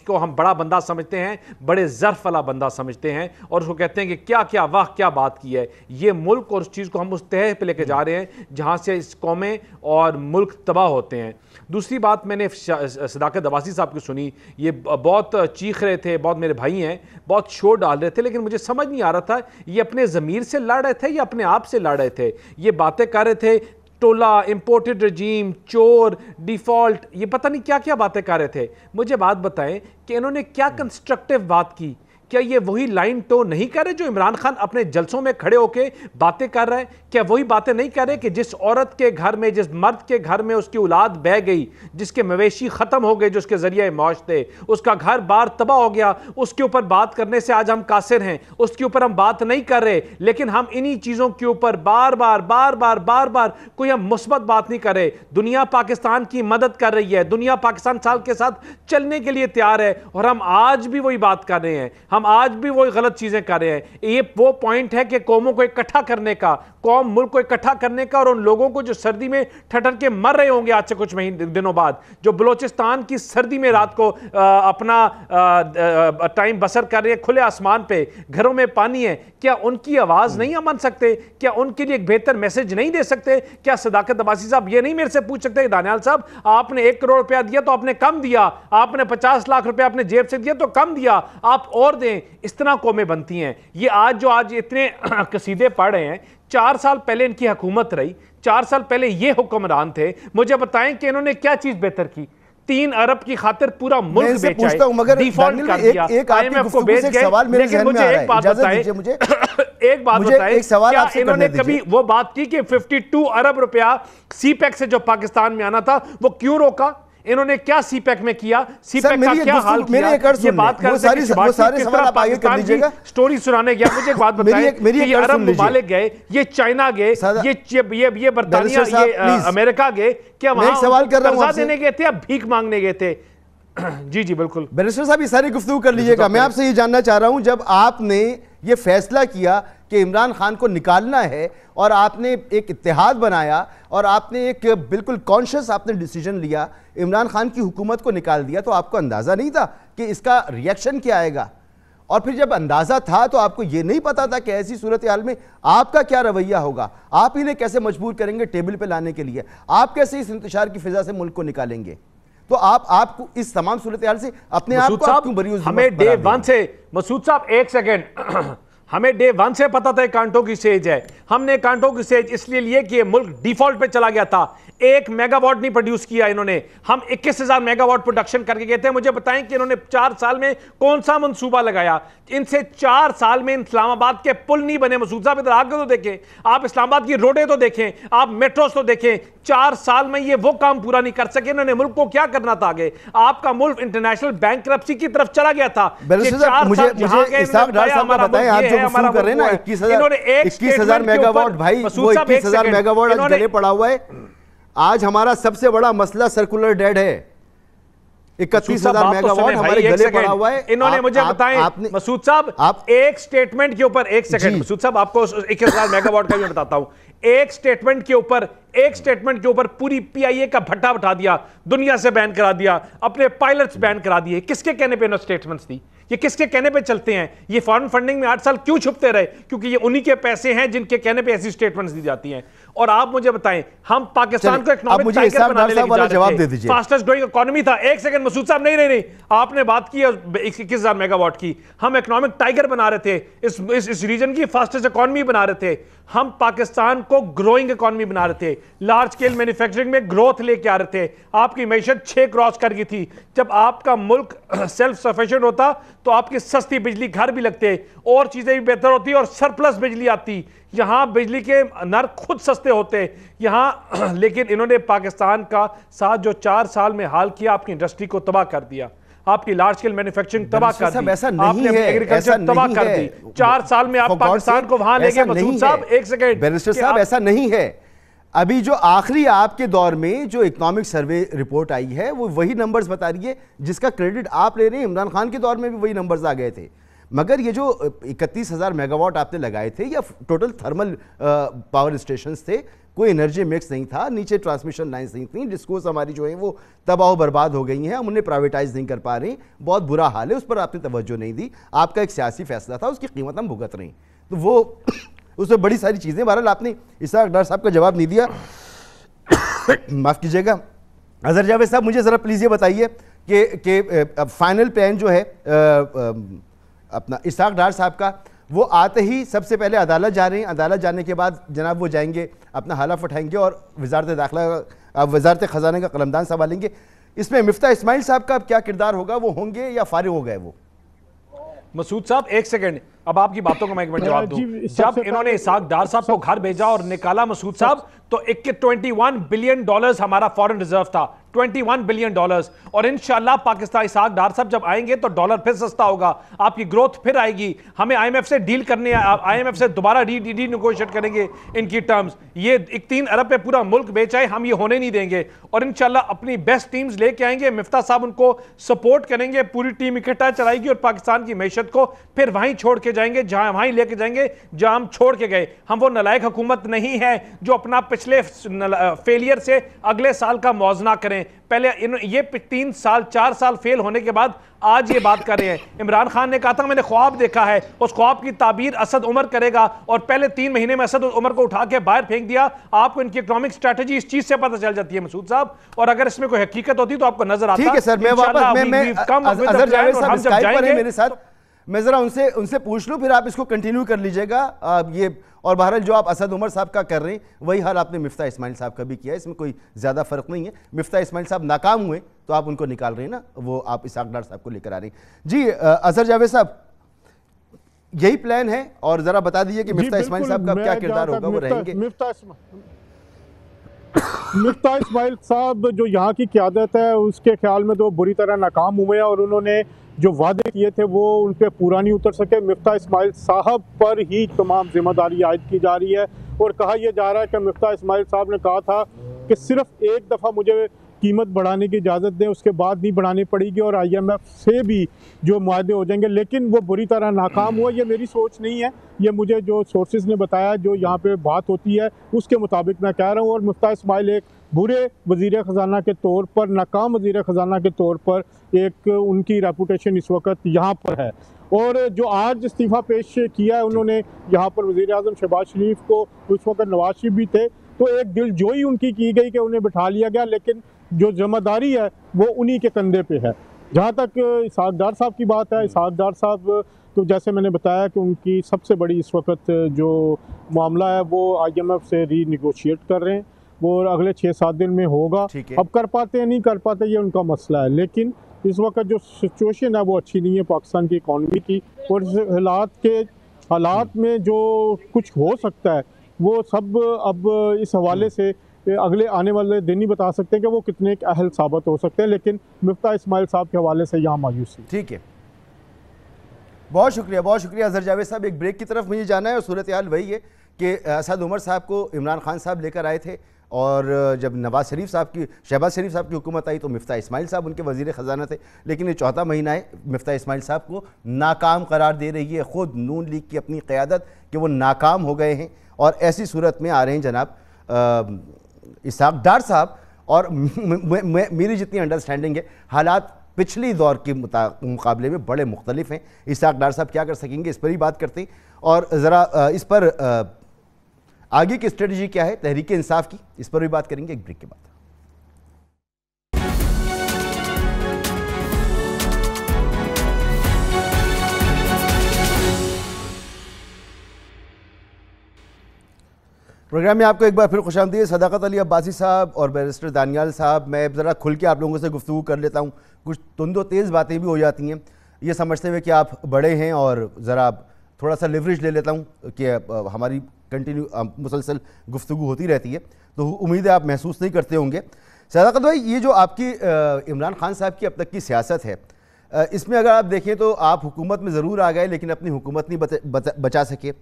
को हम बड़ा बंदा समझते हैं, बड़े ज़र्फ वाला बंदा समझते हैं, और उसको कहते हैं कि क्या क्या वाह क्या बात की है। ये मुल्क और उस चीज़ को हम उस तह पे लेके जा रहे हैं जहां से इस कौमें और मुल्क तबाह होते हैं। दूसरी बात, मैंने सदाकत अब्बासी साहब की सुनी, ये बहुत चीख रहे थे, बहुत मेरे भाई हैं, बहुत शोर डाल रहे थे, लेकिन मुझे समझ नहीं आ रहा था ये अपने ज़मीर से लड़ रहे थे या अपने आप से लड़ रहे थे। ये बातें कर रहे थे, टोला, इंपोर्टेड रजीम, चोर, डिफ़ॉल्ट, ये पता नहीं क्या क्या बातें कर रहे थे। मुझे बात बताएं कि इन्होंने क्या कंस्ट्रक्टिव बात की? क्या ये वही लाइन टो नहीं कर रहे जो इमरान खान अपने जलसों में खड़े होकर बातें कर रहे हैं? क्या वही बातें नहीं कर रहे कि जिस औरत के घर में, जिस मर्द के घर में उसकी औलाद बह गई, जिसके मवेशी खत्म हो गए, जो उसके जरिए मौज थे, उसका घर बार तबाह हो गया, उसके ऊपर बात करने से आज हम कासिर हैं, उसके ऊपर हम बात नहीं कर रहे, लेकिन हम इन्हीं चीजों के ऊपर बार बार कोई हम मुस्बत बात नहीं कर रहे। दुनिया पाकिस्तान की मदद कर रही है, दुनिया पाकिस्तान साल के साथ चलने के लिए तैयार है, और हम आज भी वही बात कर रहे हैं, हम आज भी वही गलत चीजें कर रहे हैं। ये वो पॉइंट है कि कौमों को इकट्ठा करने का, कौम मुल्क को इकट्ठा करने का, और उन लोगों को जो सर्दी में ठठर के मर रहे होंगे आज से कुछ महीने दिनों बाद, जो बलोचिस्तान की सर्दी में रात को अपना टाइम बसर कर रहे हैं खुले आसमान पे, घरों में पानी है, क्या उनकी आवाज नहीं हम मान सकते? क्या उनके लिए एक बेहतर मैसेज नहीं दे सकते? क्या सदाकत अब्बासी साहब ये नहीं मेरे से पूछ सकते, दानियाल साहब आपने 1 करोड़ रुपया दिया तो आपने कम दिया, आपने 50 लाख रुपया अपने जेब से दिया तो कम दिया, आप और दें? इस तरह कौमें बनती हैं। ये आज इतने कसीदे पढ़ रहे हैं, 4 साल पहले इनकी हुकूमत रही, 4 साल पहले ये हुक्मरान थे। मुझे बताएं कि इन्होंने क्या चीज बेहतर की? 3 अरब की खातिर पूरा मुल्क बेचा है, डिफॉल्ट कर दिया, IMF को बेच गए। लेकिन मुझे एक बात बताएं, एक बात बताएं, क्या इन्होंने कभी वो बात की कि 52 अरब रुपया सीपैक से जो पाकिस्तान में आना था वो क्यों रोका? इन्होंने क्या सीपैक में किया? सीपैक का क्या हाल किया? ये बात कर स्टोरी सुनाने गया। मुझे एक बात बताएं कि ये अरब ममालिक गए, ये चाइना गए, ये बर्तानिया, ये अमेरिका गए, क्या वहां सवाल कर्जा देने गए थे या भीख मांगने गए थे? जी बिल्कुल। बैरिस्टर साहब ये सारी गुफ्तगू कर लीजिएगा। मैं आपसे ये जानना चाह रहा हूं, जब आपने ये फैसला किया कि इमरान खान को निकालना है और आपने एक इत्तेहाद बनाया और आपने एक बिल्कुल कॉन्शियस आपने डिसीजन लिया, इमरान खान की हुकूमत को निकाल दिया, तो आपको अंदाज़ा नहीं था कि इसका रिएक्शन क्या आएगा? और फिर जब अंदाज़ा था तो आपको ये नहीं पता था कि ऐसी सूरत हाल में आपका क्या रवैया होगा? आप इन्हें कैसे मजबूर करेंगे टेबल पे लाने के लिए? आप कैसे इस इंतशार की फिजा से मुल्क को निकालेंगे? तो आपको इस तमाम सूरत हाल से अपने आप को क्यों बरी? हमें डे 1 से, मसूद साहब एक सेकेंड, हमें डे 1 से पता था कांटों की सेज है। हमने कांटों की सेज इसलिए लिए कि मुल्क डिफॉल्ट पे चला गया था। 1 मेगावाट नहीं प्रोड्यूस किया इन्होंने। हम 21,000 मेगावाट प्रोडक्शन करके गए थे। मुझे बताएं कि इन्होंने 4 साल में कौन सा मंसूबा लगाया। इनसे 4 साल में इस्लामाबाद के पुल नहीं बने। मसूद साहब इधर आकर तो देखें, आप इस्लामाबाद की रोडें तो देखें, आप मेट्रोस तो देखें। 4 साल में ये वो काम पूरा नहीं कर सके। इन्होंने मुल्क को क्या करना था आगे? आपका मुल्क इंटरनेशनल बैंकरप्सी की तरफ चला गया था। कर रहे हैं ना 21,000 मेगावाट, भाई वो 21,000 मेगावाट आज गले पड़ा हुआ है। आज हमारा सबसे बड़ा मसला सर्कुलर डेड है। 31,000 मेगावाट हमारे गले पड़ा हुआ है। इन्होंने मुझे बताएं मसूद साहब, आप एक स्टेटमेंट के ऊपर, एक सेकंड मसूद साहब, आपको 21,000 मेगावाट का भी बताता हूं। एक स्टेटमेंट के ऊपर पूरी पीआईए का भट्टा उठा दिया, दुनिया से बैन करा दिया, अपने पायलट्स बैन करा दिए। किसके कहने पे स्टेटमेंट्स दी? ये किसके कहने पे चलते हैं? ये फॉरेन फंडिंग में 8 साल क्यों छुपते रहे? क्योंकि ये उन्हीं के पैसे हैं जिनके कहने पे ऐसी स्टेटमेंट्स दी जाती हैं। और आप मुझे बताएं, हम पाकिस्तान को इकोनॉमिक टाइगर बनाने लगे जवाब दे दीजिए। फास्टेस्ट ग्रोइंग इकोनॉमी था। एक सेकंड मसूद साहब, नहीं, आपने बात की 21,000 मेगावाट की। हम इकोनॉमिक टाइगर बना रहे थे, इस रीजन की फास्टेस्ट इकोनॉमी बना रहे थे। हम पाकिस्तान को ग्रोइंग इकोनॉमी बना रहे थे, लार्ज स्केल मैन्युफैक्चरिंग में ग्रोथ लेके आ रहे थे। आपकी मैशत 6 क्रॉस कर गई थी। जब आपका मुल्क सेल्फ सफिशिएंट होता तो आपकी सस्ती बिजली घर भी लगते और चीजें भी बेहतर होती और सरप्लस बिजली आती। यहां बिजली के नर खुद सस्ते होते यहां। लेकिन इन्होंने पाकिस्तान का साथ जो 4 साल में हाल किया, आपकी इंडस्ट्री को तबाह कर दिया, आपकी लार्ज स्केल मैन्युफैक्चरिंग तबाह कर दी, आपने एग्रीकल्चर तबाह कर दी। 4 साल में आप पाकिस्तान को वहां ले गए। मसूद साहब एक सेकंड, बैरिस्टर साहब, ऐसा नहीं है। अभी जो आखिरी आपके दौर में जो इकोनॉमिक सर्वे रिपोर्ट आई है वो वही नंबर्स बता रही है जिसका क्रेडिट आप ले रहे हैं। इमरान खान के दौर में भी वही नंबर्स आ गए थे। मगर ये जो 31,000 मेगावाट आपने लगाए थे या टोटल थर्मल पावर स्टेशंस थे, कोई एनर्जी मिक्स नहीं था, नीचे ट्रांसमिशन लाइन्स नहीं थी, डिस्कोस हमारी जो है वो तबाह बर्बाद हो गई हैं, हम उन्हें प्राइवेटाइज नहीं कर पा रहे हैं, बहुत बुरा हाल है। उस पर आपने तवज्जो नहीं दी। आपका एक सियासी फैसला था, उसकी कीमत हम भुगत रहे हैं। तो वो उसमें बड़ी सारी चीज़ें, बहरहाल आपने इसाक डार साहब का जवाब नहीं दिया। माफ़ कीजिएगा। अजहर जावेद साहब, मुझे ज़रा प्लीज़ ये बताइए कि फाइनल प्लान जो है अपना इसाक डार साहब का, वो आते ही सबसे पहले अदालत जा रहे हैं, अदालत जाने के बाद जनाब वो जाएंगे, अपना हलफ उठाएंगे और वजारत दाखिला, वजारत ख़जाने का कलमदान संभालेंगे। इसमें मिफ्ता इस्माइल साहब का क्या किरदार होगा? वो होंगे या फारिग हो गए वो? मसूद साहब एक सेकंड, अब आपकी बातों का मैं एक मिनट जवाब दूं। जब इन्होंने इसाक डार साहब को घर भेजा और निकाला मसूद साहब, तो 21 बिलियन डॉलर्स हमारा फॉरेन रिजर्व था, 21 बिलियन डॉलर्स। और इंशाल्लाह पाकिस्तान इसाक डार साहब जब आएंगे तो डॉलर फिर सस्ता होगा, आपकी ग्रोथ फिर आएगी। हमें आईएमएफ से डील करने, आईएमएफ से दोबारा नेगोशिएट करेंगे इनकी टर्म्स। ये 3 अरब पे पूरा मुल्क बेचाए, हम ये होने नहीं देंगे। और इंशाल्लाह अपनी बेस्ट टीम्स लेके आएंगे, मिफ्ता साहब उनको सपोर्ट करेंगे, पूरी टीम इकट्ठा चलाएगी और पाकिस्तान की मैशत को फिर वहीं छोड़ के जाएंगे, जहां वहीं लेके जाएंगे जहां हम छोड़ के गए। हम वो नालायक हुकूमत नहीं है जो अपना पिछले फेलियर से अगले साल का मुआवजा करें। पहले ये 3 साल 4 साल फेल होने के बाद आज ये बात कर रहे हैं। इमरान खान ने कहा था मैंने ख्वाब देखा है, उस ख्वाब की ताबीर असद उमर करेगा, और पहले 3 महीने में असद उमर को उठा के बाहर फेंक दिया। आपको इनकी इकोनॉमिक स्ट्रेटजी इस चीज से पता चल जाती है मसूद साहब, और अगर इसमें कोई हकीकत होती तो आपको नजर आता। ठीक है सर, मैं वापस अजहर जावेद साहब स्काइप पर हैं मेरे साथ, मैं जरा उनसे पूछ लूं, फिर आप इसको कंटिन्यू कर लीजिएगा। ये और बहरहाल जो आप असद उमर साहब का कर रहे हैं वही हाल आपने मिफ्ता इस्माइल साहब का भी किया है, इसमें कोई ज़्यादा फ़र्क नहीं है। मिफ्ता इस्माइल साहब नाकाम हुए तो आप उनको निकाल रहे हैं ना, वो आप इसाक डार साहब को लेकर आ रहे हैं। जी अजहर जावेद साहब, यही प्लान है, और ज़रा बता दीजिए कि मिफ्ता इस्माइल साहब का क्या किरदार होगा, वो रहेंगे? मिफ्ता इस्माइल साहब जो यहाँ की क़यादत है उसके ख्याल में तो बुरी तरह नाकाम हुए हैं, और उन्होंने जो वादे किए थे वो उन पर पूरा नहीं उतर सके। मिफ्ता इस्माइल साहब पर ही तमाम जिम्मेदारी आयद की जा रही है, और कहा यह जा रहा है कि मिफ्ता इस्माइल साहब ने कहा था कि सिर्फ एक दफ़ा मुझे कीमत बढ़ाने की इजाज़त दें, उसके बाद नहीं बढ़ानी पड़ेगी, और IMF से भी जो मुआहदे हो जाएंगे, लेकिन वो बुरी तरह नाकाम हुआ। ये मेरी सोच नहीं है, ये मुझे जो सोर्सेज ने बताया, जो यहाँ पे बात होती है उसके मुताबिक मैं कह रहा हूँ। और मिफ्ता इस्माइल एक बुरे वज़ीर ख़जाना के तौर पर, नाकाम वज़ीर ख़जाना के तौर पर एक उनकी रेपूटेशन इस वक्त यहाँ पर है। और जो आज इस्तीफ़ा पेश किया है उन्होंने यहाँ पर, वज़ीर आज़म शहबाज शरीफ को, उस वक्त नवाज शरीफ भी थे, तो एक दिलजोई उनकी की गई कि उन्हें बिठा लिया गया, लेकिन जो जिम्मेदारी है वो उन्हीं के कंधे पे है। जहाँ तक इसाक डार साहब की बात है, इसाक डार साहब तो जैसे मैंने बताया कि उनकी सबसे बड़ी इस वक्त जो मामला है वो IMF से रीनिगोशिएट कर रहे हैं, वो अगले 6-7 दिन में होगा। अब कर पाते हैं नहीं कर पाते ये उनका मसला है, लेकिन इस वक्त जो सिचुएशन है वो अच्छी नहीं है पाकिस्तान की इकॉनमी की, और इस हालात में जो कुछ हो सकता है वो सब अब इस हवाले से अगले आने वाले दिन ही बता सकते हैं कि वो कितने अहल साबित हो सकते हैं। लेकिन मिफ्ता इस्माइल साहब के हवाले से यहाँ मायूसी। ठीक है, बहुत शुक्रिया अजहर जावेद साहब। एक ब्रेक की तरफ मुझे जाना है और सूरत हाल वही है कि असद उमर साहब को इमरान खान साहब लेकर आए थे, और जब शहबाज शरीफ साहब की हुकूमत आई तो मिफ्ता इस्माइल साहब उनके वज़ीर ख़जाना थे। लेकिन ये चौथा महीना है मिफ्ता इस्माइल साहब को नाकाम करार दे रही है ख़ुद नून लीग की अपनी क़यादत कि वो नाकाम हो गए हैं, और ऐसी सूरत में आ रहे हैं जनाब इसहाक डार साहब। और मेरी जितनी अंडरस्टैंडिंग है हालात पिछली दौर के मुकाबले में बड़े मुख्तलिफ हैं। इसहाक डार साहब क्या कर सकेंगे, इस पर ही बात करते हैं, और ज़रा इस पर आगे की स्ट्रेटजी क्या है तहरीक इंसाफ की, इस पर भी बात करेंगे एक ब्रेक के बाद। प्रोग्राम में आपको एक बार फिर खुशामदीद। सदाकत अली अब्बासी साहब और बैरिस्टर दानियाल साहब, मैं ज़रा खुल के आप लोगों से गुफ्तगू कर लेता हूँ, कुछ तुंदो तेज़ बातें भी हो जाती हैं, ये समझते हुए कि आप बड़े हैं, और ज़रा थोड़ा सा लिवरेज ले लेता हूँ कि हमारी मुसलसल गुफ्तगू होती रहती है, तो उम्मीद है आप महसूस नहीं करते होंगे। सदाकत भाई, ये जो आपकी इमरान खान साहब की अब तक की सियासत है, इसमें अगर आप देखें तो आप हुकूमत में ज़रूर आ गए लेकिन अपनी हुकूमत नहीं बचा सके।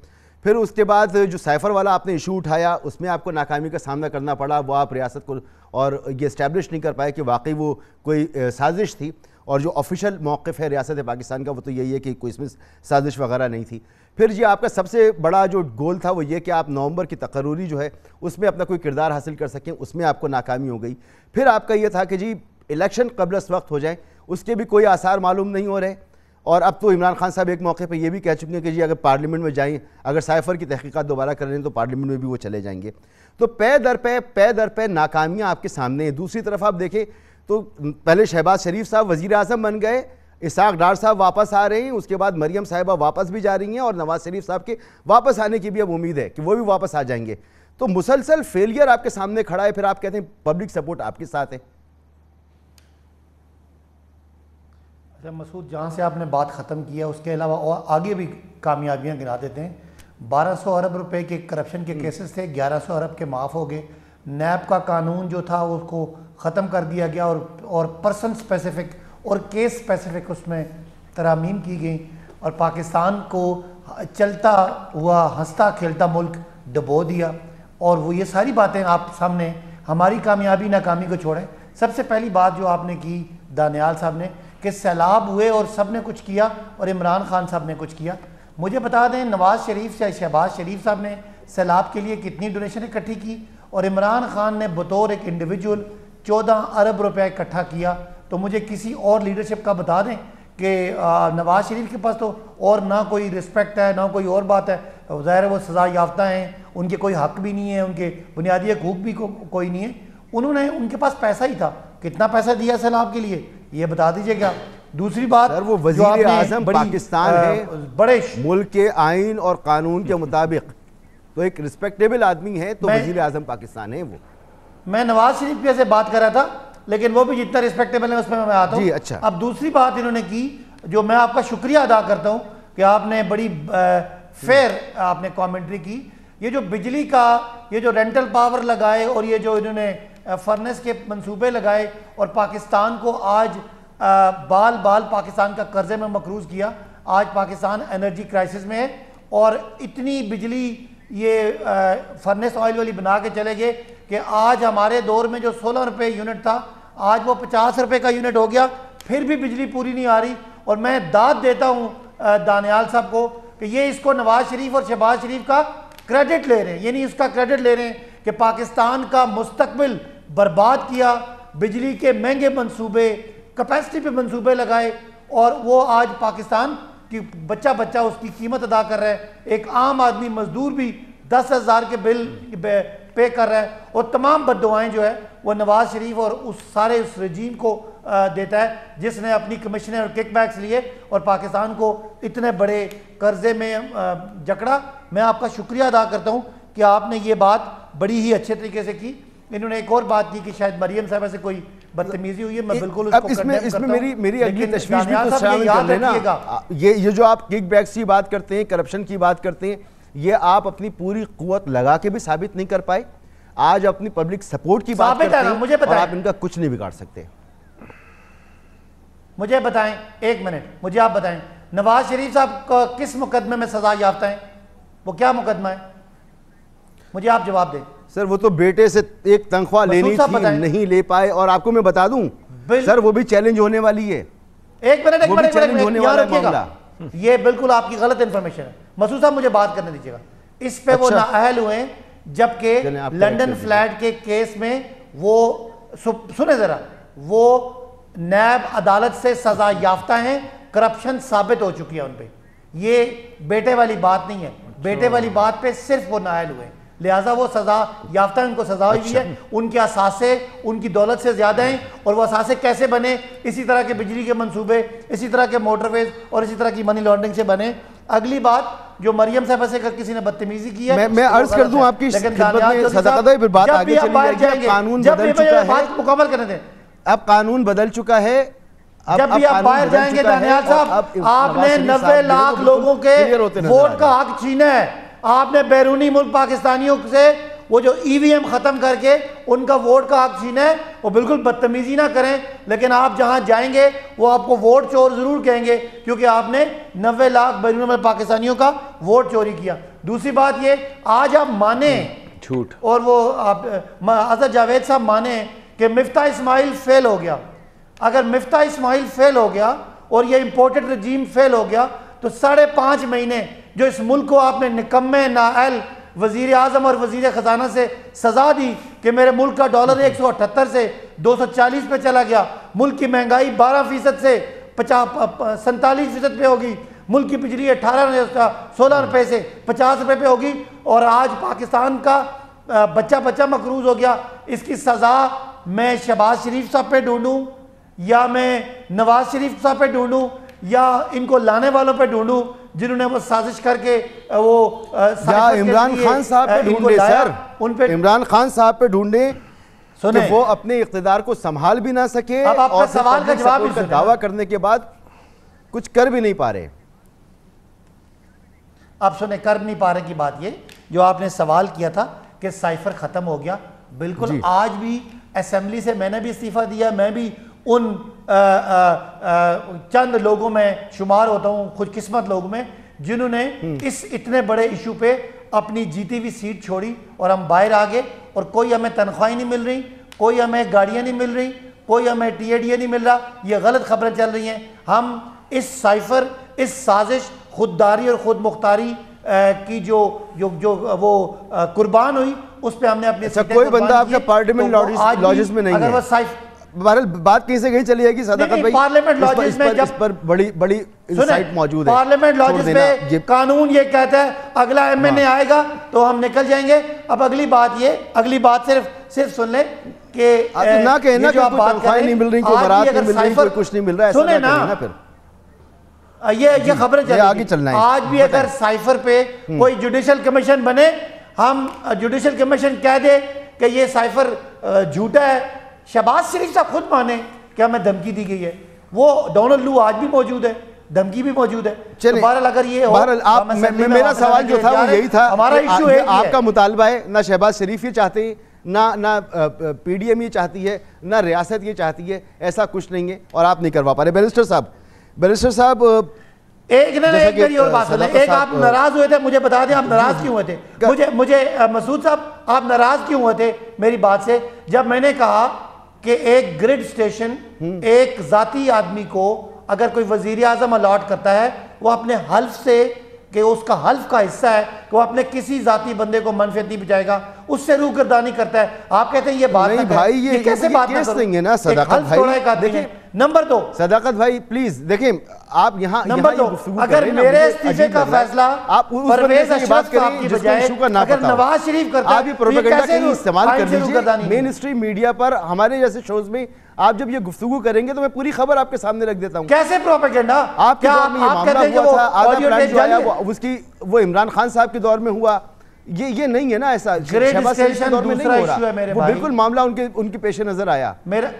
फिर उसके बाद जो साइफ़र वाला आपने इशू उठाया उसमें आपको नाकामी का सामना करना पड़ा, वो आप रियासत को और ये इस्टेब्लिश नहीं कर पाए कि वाकई वो कोई साजिश थी, और जो ऑफिशियल मौक़िफ़ है रियासत पाकिस्तान का वो तो यही है कि कोई इसमें साजिश वगैरह नहीं थी। फिर जी आपका सबसे बड़ा जो गोल था वो ये कि आप नवंबर की तकर्रूरी जो है उसमें अपना कोई किरदार हासिल कर सकें, उसमें आपको नाकामी हो गई। फिर आपका ये था कि जी इलेक्शन कबल इस वक्त हो जाए, उसके भी कोई आसार मालूम नहीं हो रहे, और अब तो इमरान खान साहब एक मौके पे ये भी कह चुके हैं कि जी अगर पार्लियामेंट में जाएं, अगर साइफ़र की तहकीकात दोबारा कर रहे हैं तो पार्लियामेंट में भी वो चले जाएंगे। तो पे दर पे नाकामियाँ आपके सामने हैं। दूसरी तरफ आप देखें तो पहले शहबाज शरीफ साहब वज़ीर आज़म बन गए, इसहाक डार साहब वापस आ रहे हैं, उसके बाद मरियम साहिबा वापस भी जा रही हैं, और नवाज शरीफ साहब के वापस आने की भी अब उम्मीद है कि वो भी वापस आ जाएंगे। तो मुसलसल फेलियर आपके सामने खड़ा है, फिर आप कहते हैं पब्लिक सपोर्ट आपके साथ है। अच्छा मसूद, जहाँ से आपने बात ख़त्म किया उसके अलावा और आगे भी कामयाबियाँ गिना देते हैं। 1200 अरब रुपए के करप्शन के केसेस थे, 1100 अरब के माफ़ हो गए। नैब का कानून जो था उसको ख़त्म कर दिया गया, और पर्सन स्पेसिफिक और केस स्पेसिफिक उसमें तरामीम की गई, और पाकिस्तान को चलता हुआ हंसता खेलता मुल्क डबो दिया। और वो ये सारी बातें आप सामने, हमारी कामयाबी नाकामी को छोड़ें। सबसे पहली बात जो आपने की दानियाल साहब ने कि सैलाब हुए और सब ने कुछ किया और इमरान खान साहब ने कुछ किया। मुझे बता दें नवाज शरीफ से शहबाज शरीफ साहब ने सैलाब के लिए कितनी डोनेशन इकट्ठी की, और इमरान खान ने बतौर एक इंडिविजुअल 14 अरब रुपए इकट्ठा किया। तो मुझे किसी और लीडरशिप का बता दें कि नवाज शरीफ के पास तो और ना कोई रिस्पेक्ट है ना कोई और बात है, ज़ाहिर वो सज़ा याफ्ता हैं, उनके कोई हक भी नहीं है, उनके बुनियादी हकूक़ भी कोई नहीं है। उन्होंने, उनके पास पैसा ही था, कितना पैसा दिया सैलाब के लिए ये बता दीजिएगा। दूसरी बात, सर वो वज़ीर आज़म पाकिस्तान है, बड़े मुल्क के आइन और कानून के मुताबिक तो एक रिस्पेक्टेबल आदमी है, तो वज़ीर आज़म पाकिस्तान है वो। मैं नवाज शरीफ पे से बात कर रहा था, लेकिन वो भी जितना रिस्पेक्टेबल है उसमें मैं आता हूँ। अच्छा। अब दूसरी बात इन्होंने की जो मैं आपका शुक्रिया अदा करता हूँ कि आपने बड़ी फेयर आपने कमेंट्री की। ये जो बिजली का ये जो रेंटल पावर लगाए और ये जो इन्होंने फर्नेस के मंसूबे लगाए और पाकिस्तान को आज बाल बाल पाकिस्तान का कर्जे में मकरूज किया। आज पाकिस्तान एनर्जी क्राइसिस में है और इतनी बिजली ये फर्नेस ऑयल वाली बना के चले गए कि आज हमारे दौर में जो 16 रुपये यूनिट था आज वो 50 रुपये का यूनिट हो गया, फिर भी बिजली पूरी नहीं आ रही। और मैं दाद देता हूँ दानियाल साहब को कि ये इसको नवाज शरीफ और शहबाज शरीफ का क्रेडिट ले रहे हैं, यानी इसका क्रेडिट ले रहे हैं कि पाकिस्तान का मुस्तकबिल बर्बाद किया, बिजली के महंगे मंसूबे, कैपेसिटी पे मंसूबे लगाए और वो आज पाकिस्तान की बच्चा बच्चा उसकी कीमत अदा कर रहा है। एक आम आदमी मजदूर भी 10,000 के बिल पे कर रहा है, और तमाम बद्दुआएं जो है वो नवाज शरीफ और उस सारे उस रजीम को देता है जिसने अपनी कमीशन और किकबैक्स लिए और पाकिस्तान को इतने बड़े कर्जे में जकड़ा। मैं आपका शुक्रिया अदा करता हूँ कि आपने ये बात बड़ी ही अच्छे तरीके से की। इन्होंने एक और बात की कि शायद मरियम साहब से कोई बदतमीजी हुई है, मैं बिल्कुल अब इसमें मेरी अगली तशवीश भी तो शामिल कर लेना। ये जो आप किकबैक्स की बात करते हैं, करप्शन की बात करते हैं, ये आप अपनी पूरी कुव्वत लगा के भी साबित नहीं कर पाए। आज अपनी पब्लिक सपोर्ट की बात करते हैं, मुझे बताएं, आप इनका कुछ नहीं बिगाड़ सकते। मुझे बताएं, एक मिनट, मुझे आप बताएं, नवाज शरीफ साहब का किस मुकदमे में सजा याफ्ता है? वो क्या मुकदमा है? मुझे आप जवाब दें। सर वो तो बेटे से एक तनख्वाह लेनी थी, नहीं ले पाए, और आपको मैं बता दूं सर वो भी चैलेंज होने वाली है। एक मिनट ये बिल्कुल आपकी गलत इंफॉर्मेशन है। मसूद साहब मुझे बात करने दीजिएगा। इस पे वो नाअहल हुए जबकि लंदन फ्लैट के केस में वो सुने जरा, वो नैब अदालत से सजा याफ्ता हैं, करप्शन साबित हो चुकी है उन पे। ये बेटे वाली बात नहीं है, बेटे वाली बात पे सिर्फ वो नाअहल हुए, लिहाजा वो सजा याफ्ता, उनको सजा हुई है। उनके असासे उनकी दौलत से ज्यादा हैं, और वो असासे कैसे बने? इसी तरह के बिजली के मंसूबे, इसी तरह के मोटरवेज और इसी तरह की मनी लॉन्ड्रिंग से बने। अगली बात, जो मरियम साहब से अगर किसी ने बदतमीजी की है, मैं अर्ज कर दूं आपकी खिदमत में सदाकत है, फिर बात आगे चली जाएगी। कानून बदल चुका है, बात मुकम्मल करने दें। अब कानून बदल चुका है। जब भी आप बाहर जाएंगे दानियाल साहब, आपने 90 लाख लोगों के वोट का हक छीना है। आपने बैरूनी मुल्क पाकिस्तानियों से वो जो ईवीएम खत्म करके उनका वोट का हक छीना है। वो बिल्कुल बदतमीजी ना करें, लेकिन आप जहां जाएंगे वो आपको वोट चोर जरूर कहेंगे, क्योंकि आपने 90 लाख बैरूनी मुल्क पाकिस्तानियों का वोट चोरी किया। दूसरी बात ये, आज आप माने झूठ, और वो आप अजहर जावेद साहब माने कि मिफ्ता इस्माइल फेल हो गया। अगर मिफ्ता इस्माइल फेल हो गया और ये इंपोर्टेड रजीम फेल हो गया, तो 5.5 महीने जो इस मुल्क को आपने निकम्मे नाअहल वजीर आजम और वजीर खजाना से सजा दी कि मेरे मुल्क का डॉलर 178 से 240 पे चला गया, मुल्क की महंगाई 12% से 47% पे होगी, मुल्क की बिजली 16 रुपए से 50 रुपए पे होगी, और आज पाकिस्तान का बच्चा बच्चा मकरूज हो गया। इसकी सजा मैं शहबाज शरीफ साहब पे ढूंढूं, या मैं नवाज शरीफ साहब पे ढूंढूं, या इनको लाने वालों पे ढूंढूं जिन्होंने वो साजिश करके वो इमरान खान साहब पे ढूंढे सर, उन पे इमरान खान साहब पे ढूंढे कि वो अपने इख्तिदार को संभाल भी ना सके, और सवाल का जवाब दावा करने के बाद कुछ कर भी नहीं पा रहे। आप सुने, कर नहीं पा रहे की बात ये जो आपने सवाल किया था कि साइफर खत्म हो गया, बिल्कुल आज भी असेंबली से मैंने भी इस्तीफा दिया, मैं भी उन चंद लोगों में शुमार होता हूँ, खुशकिस्मत लोगों में, जिन्होंने इस इतने बड़े इशू पे अपनी जीती हुई सीट छोड़ी और हम बाहर आ गए, और कोई हमें तनख्वाही नहीं मिल रही, कोई हमें गाड़ियाँ नहीं मिल रही, कोई हमें TADA नहीं मिल रहा, ये गलत खबरें चल रही हैं। हम इस साइफर, इस साजिश, खुददारी और खुद मुख्तारी की जो जो जो वो कुर्बान हुई, उस पर हमने अपने कोई बंदा आपका पार्लियामेंट लॉजिस में नहीं है। बहरहाल बात कहीं से कहीं चली जाएगी सदाकत भाई, पार्लियामेंट लॉजिस में जब पर बड़ी इंसाइट मौजूद है। पार्लियामेंट लॉजिस में कानून ये कहता है अगला MNA आएगा तो हम निकल जाएंगे। अब अगली बात सिर्फ सुन ले कि ना कहना कि कोई तनख्वाह नहीं मिल रही, कोई बारात नहीं मिल रही, कोई कुछ नहीं मिल रहा है, सुने ना फिर ये खबरें आगे चलना है। आज भी अगर साइफर पे कोई जुडिशल कमीशन बने, हम जुडिशल कमीशन कह दे कि ये साइफर झूठा है, शहबाज शरीफ साहब खुद माने कि हमें धमकी दी गई है, वो डोनाल्ड लू आज भी मौजूद है, धमकी भी मौजूद है। तो बहरहाल अगर ये हो, मेरा सवाल जो था वो यही था, हमारा इशू है, आपका मुतालबा है, ना शहबाज शरीफ ये चाहते हैं, ना PDM ये चाहती है, ना रियासत ये चाहती है, ऐसा कुछ नहीं है, और आप नहीं करवा पा रहे। बैरिस्टर साहब एक मेरी और बात है, एक आप नाराज हुए थे, मुझे बता दें आप नाराज क्यों हुए थे? मुझे मसूद साहब आप नाराज क्यों हुए थे मेरी बात से, जब मैंने कहा कि एक ग्रिड स्टेशन एक जाती आदमी को अगर कोई वजीर आजम अलॉट करता है, वो अपने हल्फ से, कि उसका हल्फ का हिस्सा है कि वो अपने किसी जाती बंदे को मनफियत नहीं पहुंचाएगा, उससे रूगर्दानी करता है। आप कहते हैं ये बात नहीं भाई, ये कैसे बात नहीं है ना सदाकत भाई। देखिए नंबर 2, सदाकत भाई प्लीज देखिए, आप यहाँ नंबर 2, अगर मेरे इस्तीफे का फैसला आप परवेज अशरफ साहब की बजाय अगर नवाज शरीफ करता, आप ये प्रोपेगेंडा कहीं इस्तेमाल कर लीजिए मेन स्ट्रीम मीडिया पर, हमारे जैसे शोज में आप जब ये गुफ्तगू करेंगे तो मैं पूरी खबर आपके सामने रख देता हूँ। कैसे प्रोपेगेंडा? आपके दौर में ये मामला हुआ था, आधा प्लान जो आया उसकी वो इमरान खान साहब के दौर में हुआ, ये नहीं है ना ऐसा, शहबाज शरीफ के दौर में नहीं हो रहा, वो बिल्कुल मामला उनके पेश नजर आया। मेरा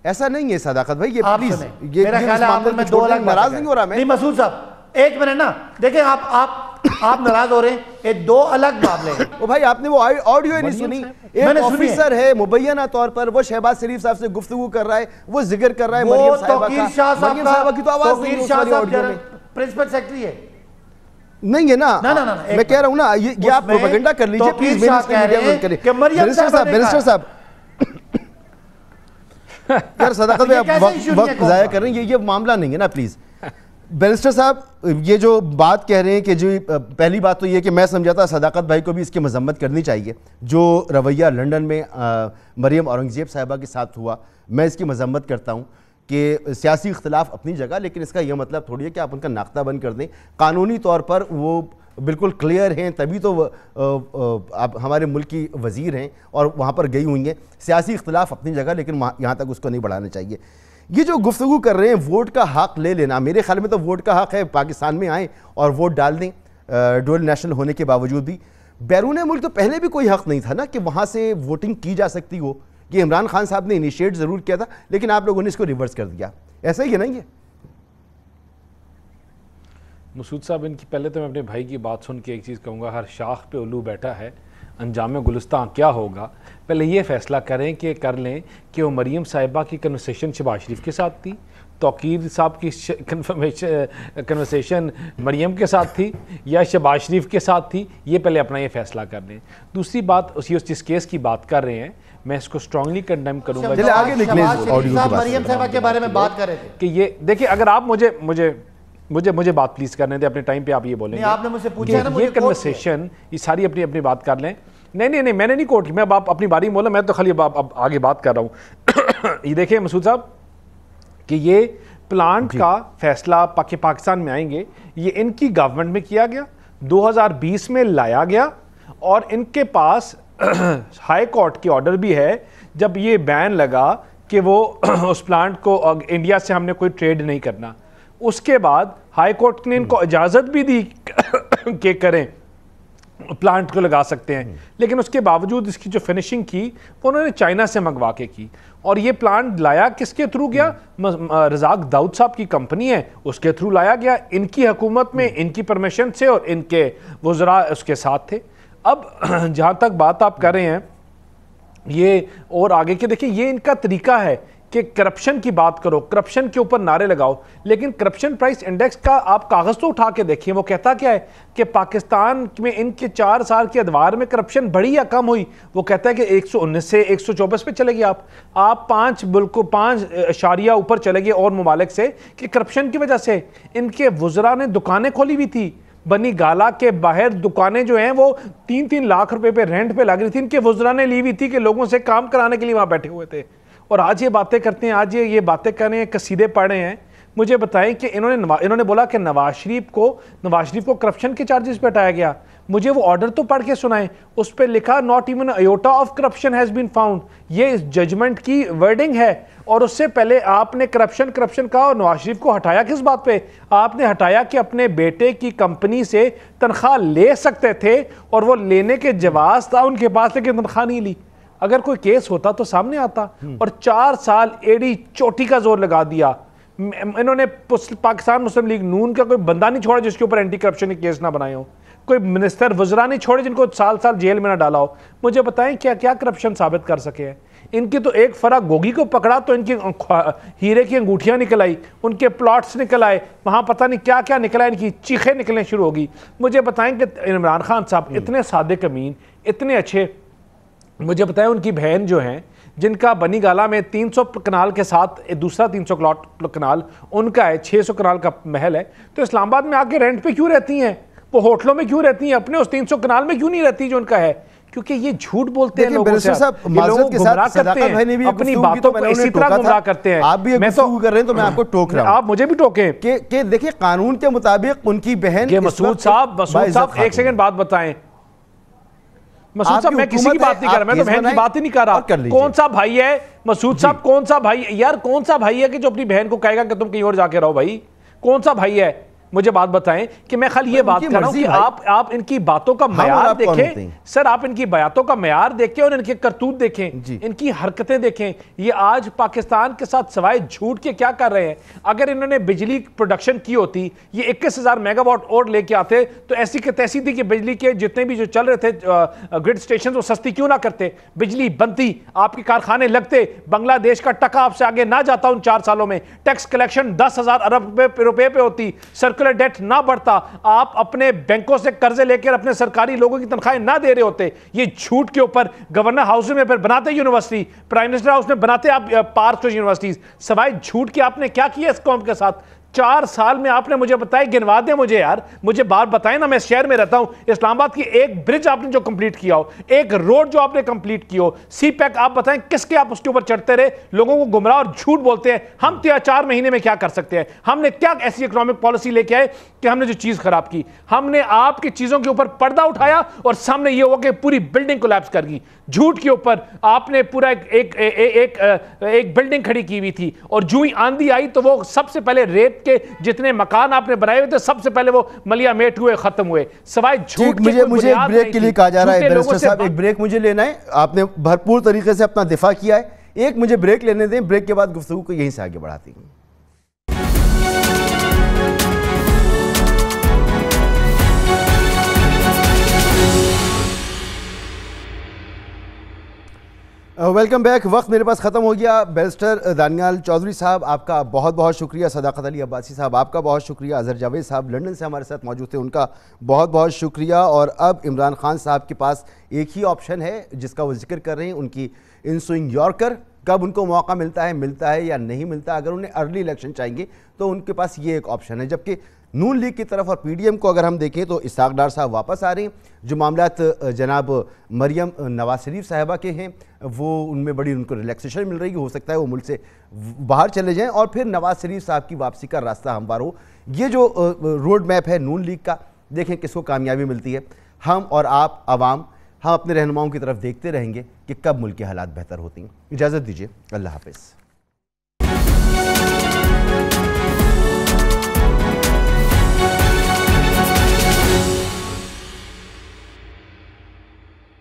ऐसा नहीं है सदाकत भाई, ये प्लीज मेरा ख्याल है मैं 2 अलग नाराज नहीं हो रहा मैं। नहीं मसूद साहब एक मिनट ना, देखिए आप नाराज हो रहे हैं, ये 2 अलग मामले हैं। ओ भाई आपने वो ऑडियो नहीं सुनी, एक ऑफिसर है मुबैना तौर पर वो शहबाज शरीफ साहब से गुफ्तगू कर रहा है, वो जिक्र कर रहा है मरियम साहिबा की तो आवाज नहीं है ऑडियो में, प्रिंसिपल सेक्रेटरी है नहीं है ना। मैं कह रहा हूं ना ये आप प्रोपेगेंडा कर लीजिए प्लीज, बैरिस्टर साहब यार सदाकत में आप वक्त जाया कर रहे हैं, ये मामला नहीं है ना प्लीज। बैरिस्टर साहब ये जो बात कह रहे हैं कि जो पहली बात तो ये कि मैं समझाता सदाकत भाई को भी इसकी मजम्मत करनी चाहिए, जो रवैया लंदन में मरियम औरंगजेब साहिबा के साथ हुआ, मैं इसकी मजम्मत करता हूँ कि सियासी इख्तलाफ अपनी जगह, लेकिन इसका यह मतलब थोड़ी है कि आप उनका नाख्ता बंद कर दें। कानूनी तौर पर वो बिल्कुल क्लियर हैं, तभी तो आप हमारे मुल्क की वज़ीर हैं और वहाँ पर गई हुई हैं। सियासी इख्तलाफ अपनी जगह, लेकिन यहाँ तक उसको नहीं बढ़ाना चाहिए। ये जो गुफ्तगू कर रहे हैं वोट का हक़ ले लेना, मेरे ख्याल में तो वोट का हक़ है, पाकिस्तान में आएँ और वोट डाल दें, डुअल नेशनल होने के बावजूद भी। बैरून मुल्क तो पहले भी कोई हक़ नहीं था ना कि वहाँ से वोटिंग की जा सकती हो। ये इमरान खान साहब ने इनिशिएट ज़रूर किया था, लेकिन आप लोगों ने इसको रिवर्स कर दिया, ऐसा ही है ना। ये मसूद साहब, इनकी पहले तो मैं अपने भाई की बात सुन के एक चीज़ कहूँगा, हर शाख पे उल्लू बैठा है, अंजाम गुलिस्तान क्या होगा। पहले ये फैसला करें कि कर लें कि वो मरीम साहिबा की कन्वर्सेशन शहबाज शरीफ के साथ थी, तौकीर साहब की कन्वर्सेशन मरीम के साथ थी या शहबाज शरीफ के साथ थी, ये पहले अपना ये फैसला कर लें। दूसरी बात, उसी जिस केस की बात कर रहे हैं, मैं इसको स्ट्रांगली कंडेम करूँगा। आगे मरियम साहिबा के बारे में बात कर रहे थे कि ये देखिए, अगर आप मुझे बात प्लीज करने दें, अपने टाइम पे आप ये बोलेंगे। आपने मुझसे पूछा ना, ये कन्वर्सेशन ये सारी अपनी बात कर लें। नहीं मैंने नहीं कोट की, मैं आप अपनी बारी में बोला, मैं तो खाली अब आगे बात कर रहा हूँ। ये देखिए मसूद साहब कि ये प्लांट का फैसला पाकिस्तान में आएंगे, ये इनकी गवर्नमेंट में किया गया, 2020 में लाया गया, और इनके पास हाई कोर्ट की ऑर्डर भी है। जब ये बैन लगा कि वो उस प्लांट को इंडिया से हमने कोई ट्रेड नहीं करना, उसके बाद हाई कोर्ट ने इनको इजाज़त भी दी कि करें, प्लांट को लगा सकते हैं, लेकिन उसके बावजूद इसकी जो फिनिशिंग की वो उन्होंने चाइना से मंगवा के की। और ये प्लांट लाया किसके थ्रू गया? रज़ाक दाऊद साहब की कंपनी है, उसके थ्रू लाया गया, इनकी हुकूमत में, इनकी परमिशन से, और इनके वज़रा उसके साथ थे। अब जहाँ तक बात आप कर रहे हैं ये और आगे के, देखिए ये इनका तरीका है कि करप्शन की बात करो, करप्शन के ऊपर नारे लगाओ, लेकिन करप्शन प्राइस इंडेक्स का आप कागज़ तो उठा के देखिए, वो कहता क्या है कि पाकिस्तान में इनके 4 साल के अदवार में करप्शन बढ़ी या कम हुई? वो कहता है कि 119 से 124 पे चले गए आप 5 इशारिया ऊपर चले गए और ममालिक से, कि करप्शन की वजह से। इनके वुज़रा ने दुकानें खोली हुई थी, बनी गाला के बाहर दुकानें जो हैं वो 3-3 लाख रुपए पे रेंट पे लग रही थी, इनके वुज़रा ने ली हुई थी कि लोगों से काम कराने के लिए वहाँ बैठे हुए थे। और आज ये बातें करते हैं, आज ये बातें कर रहे हैं, कसीदे पढ़ रहे हैं। मुझे बताएं कि इन्होंने बोला कि नवाज शरीफ को करप्शन के चार्जेस पे हटाया गया। मुझे वो ऑर्डर तो पढ़ के सुनाएं, उस पर लिखा not even iota of corruption has been found. ये इस जजमेंट की वर्डिंग है। और उससे पहले आपने करप्शन कहा, और नवाज शरीफ को हटाया किस बात पे? आपने हटाया कि अपने बेटे की कंपनी से तनख्वाह ले सकते थे, और वो लेने के जवाब था उनके पास, लेकिन तनख्वाह नहीं ली। अगर कोई केस होता तो सामने आता। और 4 साल एड़ी चोटी का जोर लगा दिया। इन्होंने पाकिस्तान मुस्लिम लीग नून का कोई बंदा नहीं छोड़ा जिसके ऊपर एंटी करप्शन के केस ना बनाए हो, कोई मिनिस्टर वज़रा नहीं छोड़े जिनको साल जेल में ना डाला हो। मुझे बताएं क्या क्या करप्शन साबित कर सके हैं? इनकी तो एक फरा गोगी को पकड़ा तो इनकी हीरे की अंगूठियां निकल आई, उनके प्लॉट्स निकल आए, वहां पता नहीं क्या क्या निकला, इनकी चीखें निकलने शुरू होगी। मुझे बताएं कि इमरान खान साहब इतने सादे कमीन, इतने अच्छे, मुझे बताएं उनकी बहन जो हैं, जिनका बनी गाला में 300 कनाल के साथ दूसरा 300 कनाल उनका है, 600 कनाल का महल है, तो इस्लामाबाद में आके रेंट पे क्यों रहती हैं? वो होटलों में क्यों रहती हैं? अपने उस 300 कनाल में क्यों नहीं रहती जो उनका है? क्योंकि ये झूठ बोलते हैं लोगों से, माजरत के साथ सदाकत भाई ने भी अपनी बातों को इसी तरह गुमराह करते हैं। आप भी गुफ्तगू कर रहे हैं तो मैं आपको टोक रहा हूं, आप मुझे भी टोकें कि देखिए कानून के मुताबिक उनकी बहन मसूद साहब एक सेकंड बात बताएं। मसूद साहब मैं किसी की बात नहीं कर रहा, मैं तो बहन की बात ही नहीं कर रहा। कौन सा भाई है मसूद साहब, कौन सा भाई यार, कौन सा भाई है कि जो अपनी बहन को कहेगा कि तुम कहीं और जाके रहो? भाई कौन सा भाई है, मुझे बात बताएं। कि मैं खाली ये बात कर रहा हूं कि आप इनकी बातों का मयार देखें सर, आप इनकी बातों का मयार देखें और इनके करतूत देखें, इनकी हरकतें देखें। ये आज पाकिस्तान के साथ सवाए झूठ के क्या कर रहे हैं? अगर इन्होंने बिजली प्रोडक्शन की होती, ये 21,000 मेगावाट और लेके आते तो ऐसी की तैसी थी कि बिजली के जितने भी जो चल रहे थे ग्रिड स्टेशन वो सस्ती क्यों ना करते, बिजली बनती, आपके कारखाने लगते, बांग्लादेश का टका आपसे आगे ना जाता उन 4 सालों में, टैक्स कलेक्शन 10,000 अरब रुपए पे होती, सर्कुलर डेट ना बढ़ता, आप अपने बैंकों से कर्जे लेकर अपने सरकारी लोगों की तनख्वाहें ना दे रहे होते। ये झूठ के ऊपर गवर्नर हाउस में फिर बनाते यूनिवर्सिटी, प्राइम मिनिस्टर हाउस में बनाते आप पार्क यूनिवर्सिटीज, सवाए झूठ के आपने क्या किया इस कौम के साथ? 4 साल में आपने मुझे बताया, गिनवा दें मुझे यार, मुझे बात बताएं ना। मैं शहर में रहता हूं, इस्लामाबाद की एक ब्रिज आपने जो कंप्लीट किया हो, एक रोड जो आपने कंप्लीट की हो, सी पैक आप बताएं किसके आप उसके ऊपर चढ़ते रहे, लोगों को गुमराह और झूठ बोलते हैं। हम 4 महीने में क्या कर सकते हैं? हमने क्या ऐसी इकोनॉमिक पॉलिसी लेके आए कि हमने जो चीज खराब की? हमने आपकी चीजों के ऊपर पर्दा उठाया और सामने ये हुआ कि पूरी बिल्डिंग कोलैप्स कर गई। झूठ के ऊपर आपने पूरा एक बिल्डिंग खड़ी की हुई थी और जो ही आंधी आई तो वो सबसे पहले रेत के जितने मकान आपने बनाए हुए थे सबसे पहले वो मलिया मेट हुए, खत्म हुए, सवाए झूठ। मुझे ब्रेक के लिए कहा जा रहा है बैरिस्टर साहब, एक ब्रेक मुझे लेना है। आपने भरपूर तरीके से अपना दिफा किया है, एक मुझे ब्रेक लेने दें, ब्रेक के बाद गुफ्तगू को यहीं से आगे बढ़ाते हैं। Welcome back. वक्त मेरे पास ख़त्म हो गया। बैरिस्टर दानियाल चौधरी साहब आपका बहुत बहुत शुक्रिया, सदाकत अली अब्बासी साहब आपका बहुत शुक्रिया, अजहर जावेद साहब लंदन से हमारे साथ मौजूद थे उनका बहुत बहुत शुक्रिया। और अब इमरान खान साहब के पास एक ही ऑप्शन है जिसका वो जिक्र कर रहे हैं, उनकी इनस्विंग यॉर्कर। कब उनको मौका मिलता है या नहीं मिलता। अगर उन्हें अर्ली इलेक्शन चाहिए तो उनके पास ये एक ऑप्शन है। जबकि नून लीग की तरफ और पीडीएम को अगर हम देखें तो इसहाक डार साहब वापस आ रहे हैं। जो मामलात जनाब मरियम नवाज शरीफ साहिबा के हैं वो उनमें बड़ी उनको रिलैक्सेशन मिल रही है, हो सकता है वो मुल्क से बाहर चले जाएं और फिर नवाज शरीफ साहब की वापसी का रास्ता हमवार हो। ये जो रोड मैप है नून लीग का, देखें किसको कामयाबी मिलती है। हम और आप आवाम, हम अपने रहनुमाओं की तरफ देखते रहेंगे कि कब मुल्क के हालात बेहतर होती हैं। इजाज़त दीजिए, अल्लाह हाफ़िज़।